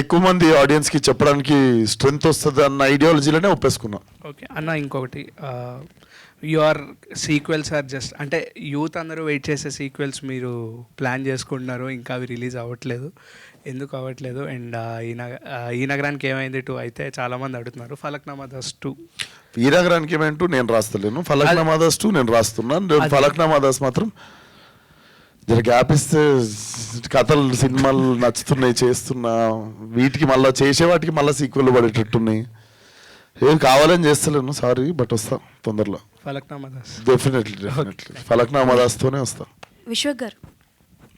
ఎక్కువ మంది ఆడియన్స్కి చెప్పడానికి స్ట్రెంగ్త్ వస్తుంది అన్న ఐడియాలజీలోనే ఒప్పేసుకున్నాం. ఓకే అన్న, ఇంకొకటి యువర్ సీక్వెల్స్ ఆర్ జస్ట్ అంటే యూత్ అందరూ వెయిట్ చేసే సీక్వెల్స్ మీరు ప్లాన్ చేసుకుంటున్నారు, ఇంకా అవి రిలీజ్ అవ్వట్లేదు, ఎందుకు అవ్వట్లేదు? అండ్ ఈ నగరానికి ఏమైంది 2 అయితే చాలామంది అడుగుతున్నారు. ఫలక్నామా దాస్ 2 ఈ నగరానికి ఏమైంటూ నేను రాస్తలేను. ఫలక్నామా దాస్ 2 నేను రాస్తున్నాను. ఫలక్నామా దాస్ మాత్రం జర గ్యాప్ ఇస్తే కథలు సినిమాలు నచ్చుతున్నాయి చేస్తున్నా, వీటికి మళ్ళీ చేసే వాటికి మళ్ళీ సీక్వెల్ పడేటట్టున్నాయి. ఏం కావాలని చేస్తలేను, సారీ, బట్ వస్తా తొందరలో. ఫలక్నామా దాస్ డెఫినెట్లీ ఫలక్నామా దాస్తోనే వస్తా. విశ్వక్ గారు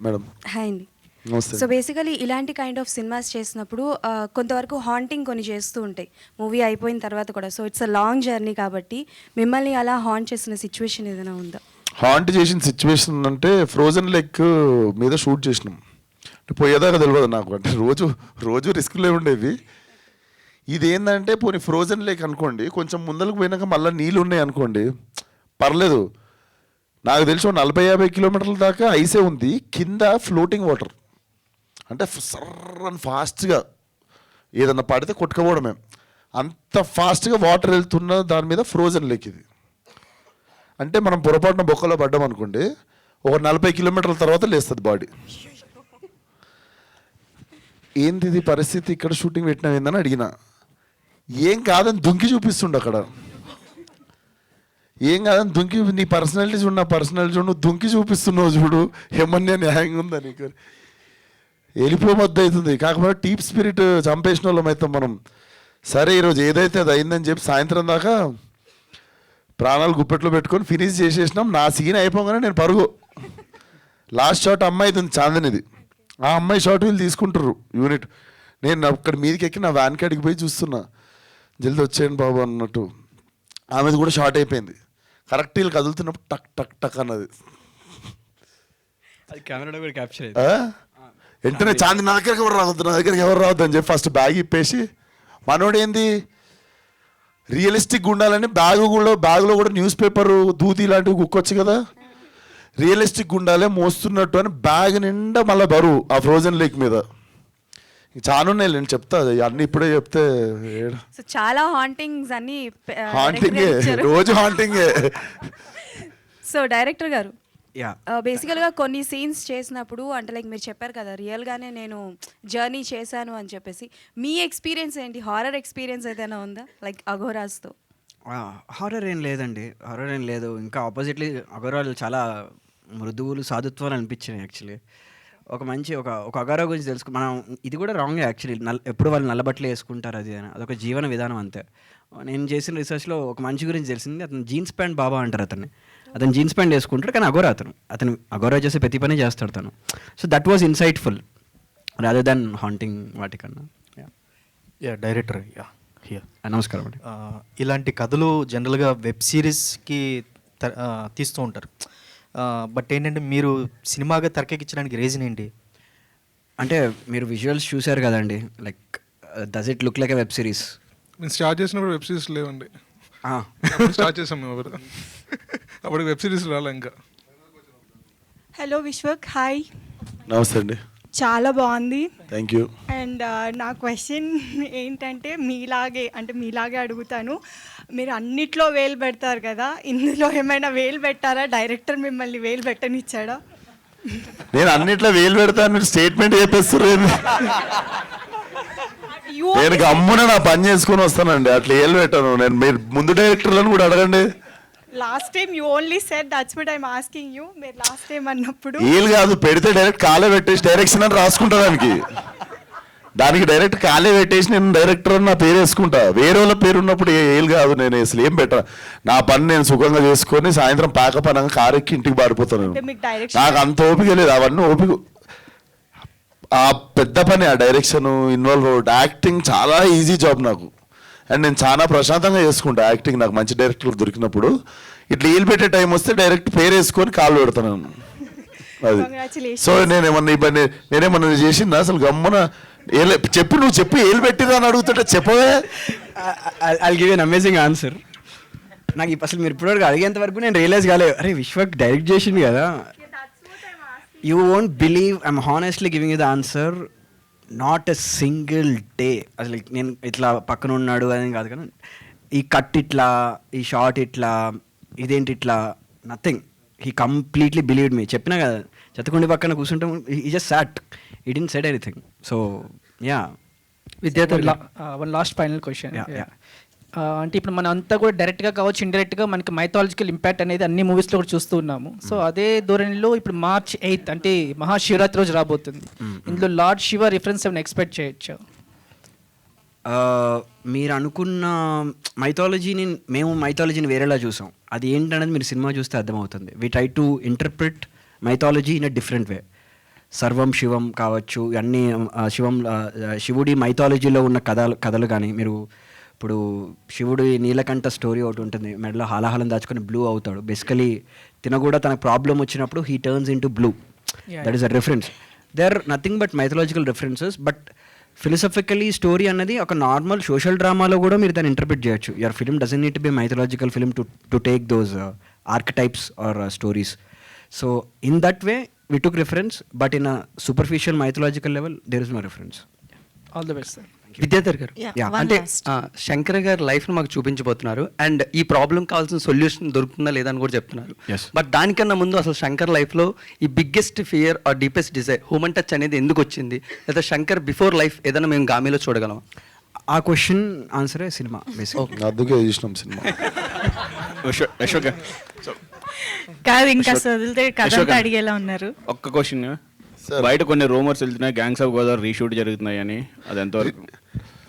మేడం హాయ్ అండి. నమస్తే. సో బేసికలీ ఇలాంటి కైండ్ ఆఫ్ సినిమాస్ చేసినప్పుడు కొంతవరకు హాంటింగ్ కొన్ని చేస్తూ ఉంటాయి మూవీ అయిపోయిన తర్వాత కూడా. So it's a long journey కాబట్టి మిమ్మల్ని అలా హాంట్ చేసిన సిచ్యువేషన్ ఏదైనా ఉందా? హాంట్ చేసిన సిచ్యువేషన్ అంటే ఫ్రోజన్ లేక్ మీద షూట్ చేసినాం. అంటే పోయేదాకా తెలియదు నాకు, అంటే రోజు రిస్క్లే ఉండేవి. ఇది ఏంటంటే పోనీ ఫ్రోజన్ లేక్ అనుకోండి, కొంచెం ముందరకు పోయినాక మళ్ళీ నీళ్ళు ఉన్నాయి అనుకోండి, పర్లేదు. నాకు తెలిసి 40-50 కిలోమీటర్ల దాకా ఐసే ఉంది, కింద ఫ్లోటింగ్ వాటర్. అంటే సర్రని ఫాస్ట్గా ఏదన్నా పడితే కొట్టుకపోవడమే, అంత ఫాస్ట్గా వాటర్ వెళ్తున్న దాని మీద ఫ్రోజన్ లేక్ ఇది. అంటే మనం పొరపాటున బొక్కలో పడ్డాం అనుకోండి, ఒక 40 కిలోమీటర్ల తర్వాత లేస్తుంది బాడీ. ఏంది ఇది పరిస్థితి, ఇక్కడ షూటింగ్ పెట్టినా ఏందని అడిగిన. ఏం కాదని దుంకి చూపిస్తుండ అక్కడ. ఏం కాదని దుంకి, నీ పర్సనాలిటీ చూడు, నా పర్సనాలిటీ చూడు, నువ్వు దుంకి చూపిస్తున్నావు చూడు, ఏమన్నా న్యాయంగా ఉందా నీకు? వెళ్ళిపోవద్దు అవుతుంది. కాకపోతే టీప్ స్పిరిట్ చంపేసిన వాళ్ళం అవుతాం మనం. సరే ఈరోజు ఏదైతే అది అయిందని చెప్పి సాయంత్రం దాకా ప్రాణాలు గుప్పెట్లో పెట్టుకొని ఫినిష్ చేసేసినాం. నా సీన్ అయిపోగానే నేను పరుగు. లాస్ట్ షాట్ అమ్మాయి ఉంది చాందనిది, ఆ అమ్మాయి షాట్ వీళ్ళు తీసుకుంటారు యూనిట్. నేను అక్కడ మీదకి ఎక్కి నా వ్యాన్ కాడికి పోయి చూస్తున్నా, జల్దీ వచ్చేయండి బాబు అన్నట్టు. ఆమెది కూడా షార్ట్ అయిపోయింది. కరెక్ట్ వీళ్ళు కదులుతున్నప్పుడు టక్ టక్ టక్ అన్నది. అది కెమెరాలో కూడా క్యాప్చర్ వెంటనే చాంది నా దగ్గరికి ఎవరు రావద్దు అని చెప్పి ఫస్ట్ బ్యాగ్ ఇప్పేసి, మనోడు ఏంది రియలిస్టిక్ ఉండాలని బ్యాగులో కూడా న్యూస్ పేపర్ దూది ఇలాంటివి కుక్కొచ్చు కదా, రియలిస్టిక్ ఉండాలి మోస్తున్నట్టు అని బ్యాగ్ నిండా మళ్ళీ బరువు ఆ ఫ్రోజన్ లేక్ మీద. చాలా ఉన్నాయి నేను చెప్తా, అన్ని ఇప్పుడే చెప్తే. సో చాలా హాంటింగ్స్ అన్ని హాంటింగే, రోజు హాంటింగే. సో డైరెక్టర్ గారు యా, బేసికల్గా కొన్ని సీన్స్ చేసినప్పుడు అంటే లైక్ మీరు చెప్పారు కదా రియల్గానే నేను జర్నీ చేశాను అని చెప్పేసి, మీ ఎక్స్పీరియన్స్ ఏంటి? హారర్ ఎక్స్పీరియన్స్ ఏదైనా ఉందా లైక్ అఘోరాస్తో? హారర్ ఏం లేదండి, హారర్ ఏం లేదు. ఇంకా ఆపోజిట్లీ అఘోరాలు చాలా మృదువులు సాధుత్వాలు అనిపించినాయి యాక్చువల్లీ. ఒక మంచి ఒక అఘోరా గురించి తెలుసుకు మనం, ఇది కూడా రాంగ్ యాక్చువల్లీ. ఎప్పుడు వాళ్ళు నల్లబట్టలు వేసుకుంటారు అది అని, అదొక జీవన విధానం అంతే. నేను చేసిన రీసెర్చ్లో ఒక మంచి గురించి తెలిసింది. అతను జీన్స్ ప్యాంట్ బాబా అంటారు అతను జీన్స్ ప్యాంట్ వేసుకుంటాడు, కానీ అతను అఘోరా చేసే ప్రతి పని చేస్తాడు తను. So that was insightful rather than haunting వాటికన్నా. యా డైరెక్టర్, యా నమస్కారం అండి. ఇలాంటి కథలు జనరల్గా వెబ్ సిరీస్కి తీస్తూ ఉంటారు, బట్ ఏంటంటే మీరు సినిమాగా తెరకెక్కించడానికి రీజన్ ఏంటి? అంటే మీరు విజువల్స్ చూశారు కదండి, like does it look like a web series? నేను స్టార్ట్ చేసినప్పుడు వెబ్ సిరీస్ లేవండి. స్టార్ట్ చేసాం మేము ఎవరు అప్పుడు వెబ్ సిరీస్ రాలే ఇంకా. Hello Vishwak, hi. నమస్తే అండి. చాలా బాగుంది. Thank you. అండ్ నా క్వశ్చన్ ఏంటంటే మీలాగే అడుగుతాను. మీరు అన్నిట్లో వేలు పెడతారు కదా, ఇందులో ఏమైనా వేలు పెట్టారా? డైరెక్టర్ మిమ్మల్ని వేలు పెట్టనిచ్చాడా? నేను అన్నిట్లో వేలు పెడతాను, మీరు స్టేట్మెంట్ చెప్పేస్తారు. నేను గమ్మున నా పని చేసుకొని వస్తానండి, అట్లా ఏళ్ళు పెట్టాను నేను. మీరు ముందు డైరెక్టర్లను కూడా అడగండి. Last time you only said, that's what I'm asking you. మీరు లాస్ట్ టైం అన్నప్పుడు ఏళ్ళు కాదు, పెడితే డైరెక్ట్ కాలే పెట్టేసి డైరెక్షన్ అని రాసుకుంటా దానికి డైరెక్ట్ కాలే పెట్టేసి నేను డైరెక్టర్ అని నా పేరు వేసుకుంటా. వేరే వాళ్ళ పేరు ఉన్నప్పుడు ఏళ్ళు కాదు, నేను అసలు ఏం పెట్టా. నా పని నేను సుఖంగా చేసుకొని సాయంత్రం పాక పనంగా కారు ఎక్కి ఇంటికి పారిపోతాను. నాకు అంత ఓపిక లేదు, అవన్నీ ఓపిక. ఆ పెద్ద పని, ఆ డైరెక్షన్ ఇన్వాల్వ్ అవ్వడం. యాక్టింగ్ చాలా ఈజీ జాబ్ నాకు, అండ్ నేను చాలా ప్రశాంతంగా చేసుకుంటా యాక్టింగ్. నాకు మంచి డైరెక్టర్ దొరికినప్పుడు ఇట్లా ఏలు పెట్టే టైం వస్తే డైరెక్ట్ పేరు వేసుకొని కాళ్ళు పెడతాను అది. సో నేనేమన్నా చేసిందా అసలు? గమ్మున చెప్పు, నువ్వు చెప్పు, ఏలు పెట్టిరా అని అడుగుతుంటే చెప్పవే. I give an amazing answer. నాకు అసలు మీరు ఇప్పటివరకు అడిగేంత వరకు నేను రియలైజ్ కాలేదు, అరే విశ్వక్ డైరెక్ట్ చేసింది కదా. You won't believe, I'm honestly giving you the answer. Not a single day. అసలు నేను ఇట్లా పక్కన ఉన్నాడు అని కాదు కానీ, ఈ కట్ ఇట్లా, ఈ షార్ట్ ఇట్లా, ఇదేంటి ఇట్లా, నథింగ్. హీ కంప్లీట్లీ బిలీవ్డ్ మీ. చెప్పినా కదా, చెత్తకుండి పక్కన కూర్చుంటాం, ఈ జస్ట్ సాట్, ఈ didn't said anything. So yeah. విద్యార్థి, వన్ లాస్ట్ ఫైనల్ క్వశ్చన్. అంటే ఇప్పుడు మనం అంతా కూడా డైరెక్ట్గా కావచ్చు, ఇండైరెక్ట్గా మనకి మైథాలజికల్ ఇంపాక్ట్ అనేది అన్ని మూవీస్లో కూడా చూస్తూ ఉన్నాము. సో అదే ధోరణిలో ఇప్పుడు March 8th అంటే మహాశివరాత్రి రోజు రాబోతుంది. ఇందులో లార్డ్ శివ రిఫరెన్స్ ఏమైనా ఎక్స్పెక్ట్ చేయొచ్చు? మీరు అనుకున్న మేము మైథాలజీని వేరేలా చూసాం. అది ఏంటనేది మీరు సినిమా చూస్తే అర్థమవుతుంది. We try to interpret mythology in a different way. సర్వం శివం కావచ్చు, అన్నీ శివుడి మైథాలజీలో ఉన్న కథలు కానీ, మీరు ఇప్పుడు శివుడు నీలకంఠ స్టోరీ ఒకటి ఉంటుంది, మెడలో హాలాహలం దాచుకొని బ్లూ అవుతాడు. బేసికలీ తిన కూడా తనకు ప్రాబ్లం వచ్చినప్పుడు he turns into blue. That is a reference. They are nothing but mythological references. But philosophically story అన్నది ఒక నార్మల్ సోషల్ డ్రామాలో కూడా మీరు దాన్ని ఇంటర్ప్రిట్ చేయొచ్చు. Your film doesn't need to be mythological film to take those archetypes or stories. So in that way we took reference, but in a superficial mythological level there is no reference. All the best, sir. Vidyadhar గారు, Yeah, అంటే one last. శంకర్ గారి లైఫ్ను మాకు చూపించబోతున్నారు, అండ్ ఈ ప్రాబ్లం కావాల్సిన సొల్యూషన్ దొరుకుతుందా లేదా అని కూడా చెప్తున్నారు. Yes. బట్ దానికన్నా ముందు అసలు శంకర్ లైఫ్లో ఈ biggest fear or deepest desire human touch అనేది ఎందుకు వచ్చింది, లేదా శంకర్ బిఫోర్ లైఫ్ ఏదైనా మేము గామిలో చూడగలం? ఆ క్వశ్చన్ ఆన్సరే సినిమా బేసిక్. అందుకే చూసినాం సినిమా. అశోక్ కాదు, ఇంకా వదిలితే కథ అంతా అడిగేలా ఉన్నారు. ఒక్క క్వశ్చన్, బయట కొన్ని రూమర్స్ వెళ్తున్నాయి గ్యాంగ్స్ ఆఫ్ గోదావరి రీషూట్ జరుగుతున్నాయి అని, అది ఎంతవరకు?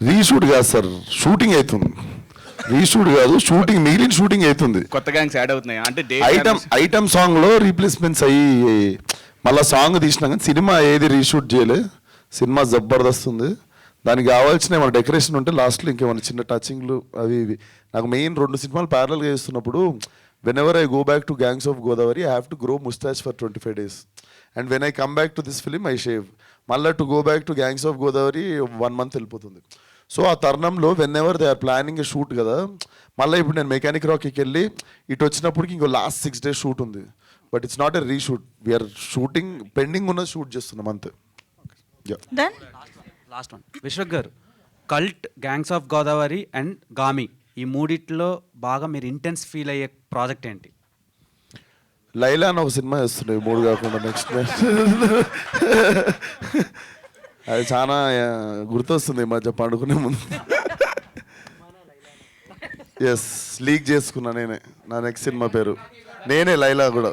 రీషూట్ కాదు సార్, షూటింగ్ అవుతుంది. రీషూట్ కాదు, షూటింగ్, మిగిలిన షూటింగ్ అవుతుంది. కొత్త గ్యాంగ్స్ యాడ్ అవుతున్నాయి అంటే ఐటమ్ సాంగ్ లో రీప్లేస్మెంట్స్ అయ్యి మళ్ళీ సాంగ్ తీసినా కానీ సినిమా ఏది రీషూట్ చేయలే. సినిమా జబర్దస్త్ ఉంది. దానికి కావాల్సిన ఏమైనా డెకరేషన్ ఉంటే లాస్ట్లో ఇంకేమైనా చిన్న టచింగ్లు అవి ఇవి. నాకు మెయిన్ 2 సినిమాలు ప్యారల్గా చేస్తున్నప్పుడు whenever I go back to Gangs of Godavari, I have to grow mustache for 25 days. And when I come back to this film, I shave. Malla to go back to Gangs of Godavari 1 month వెళ్ళిపోతుంది. సో ఆ తరుణంలో whenever they are planning a shoot కదా, మళ్ళీ ఇప్పుడు నేను మెకానిక్ రాక్కి వెళ్ళి ఇటు వచ్చినప్పటికి ఇంకో లాస్ట్ 6 days షూట్ ఉంది. But it's not a reshoot, we're shooting, pending ఉన్న షూట్ చేస్తున్నాం అంతే. లాస్ట్ వన్, విశ్వక్ గారు, cult, gangs of Godavari and Gaami, ఈ మూడిట్లో బాగా మీరు ఇంటెన్స్ ఫీల్ అయ్యే ప్రాజెక్ట్ ఏంటి? లైలా అని ఒక సినిమా చేస్తుండే, 3 కాకుండా నెక్స్ట్. అది చాలా గుర్తొస్తుంది ఈ మధ్య పండుకునే ముందు. ఎస్, లీక్ చేసుకున్నా నేనే నా నెక్స్ట్ సినిమా పేరు. నేనే లైలా కూడా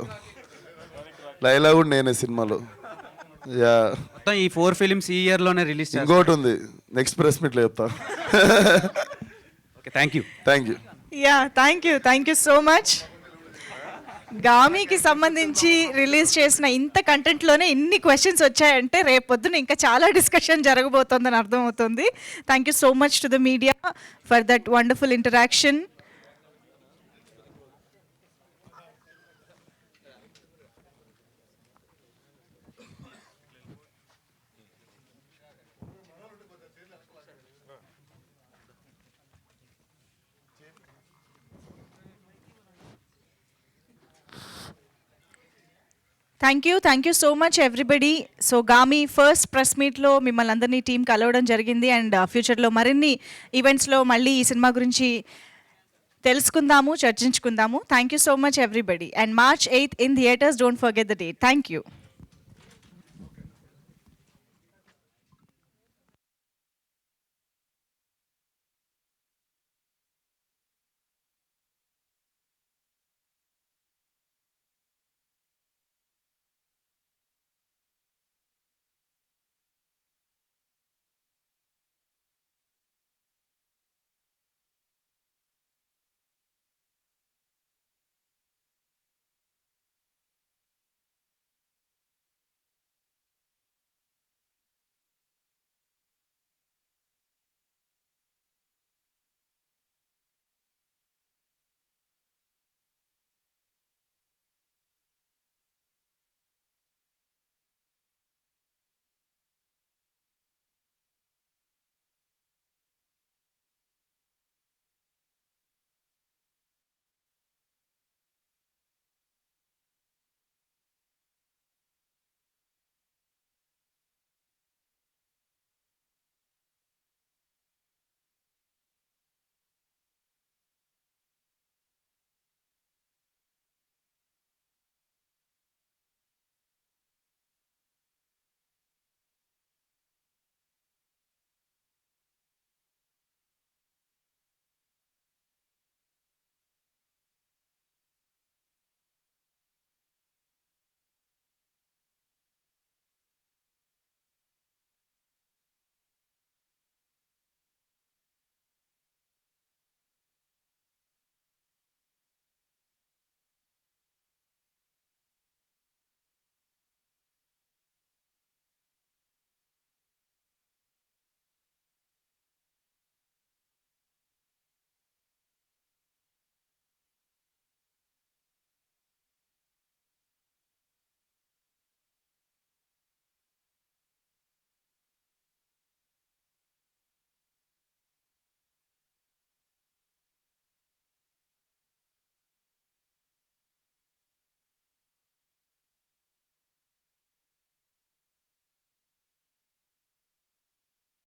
నేనే సినిమాలో. యా, ఈ 4 ఫిలిమ్స్ ఈ ఇయర్లోనే రిలీజ్. ఇంకోటి ఉంది, నెక్స్ట్ ప్రెస్ మీట్లో చెప్తా. Okay, thank you. Yeah, thank you so much. గామికి సంబంధించి రిలీజ్ చేసిన ఇంత కంటెంట్లోనే ఇన్ని క్వశ్చన్స్ వచ్చాయంటే రేపొద్దున ఇంకా చాలా డిస్కషన్ జరగబోతోందని అర్థమవుతుంది. Thank you so much to the media for that wonderful interaction. Thank you so much everybody. So Gaami first press మీట్లో మిమ్మల్ని అందరినీ టీం కలవడం జరిగింది. అండ్ ఫ్యూచర్లో మరిన్ని ఈవెంట్స్లో మళ్ళీ ఈ సినిమా గురించి తెలుసుకుందాము, చర్చించుకుందాము. Thank you so much everybody. And March 8th in theatres, don't forget the date. Thank you.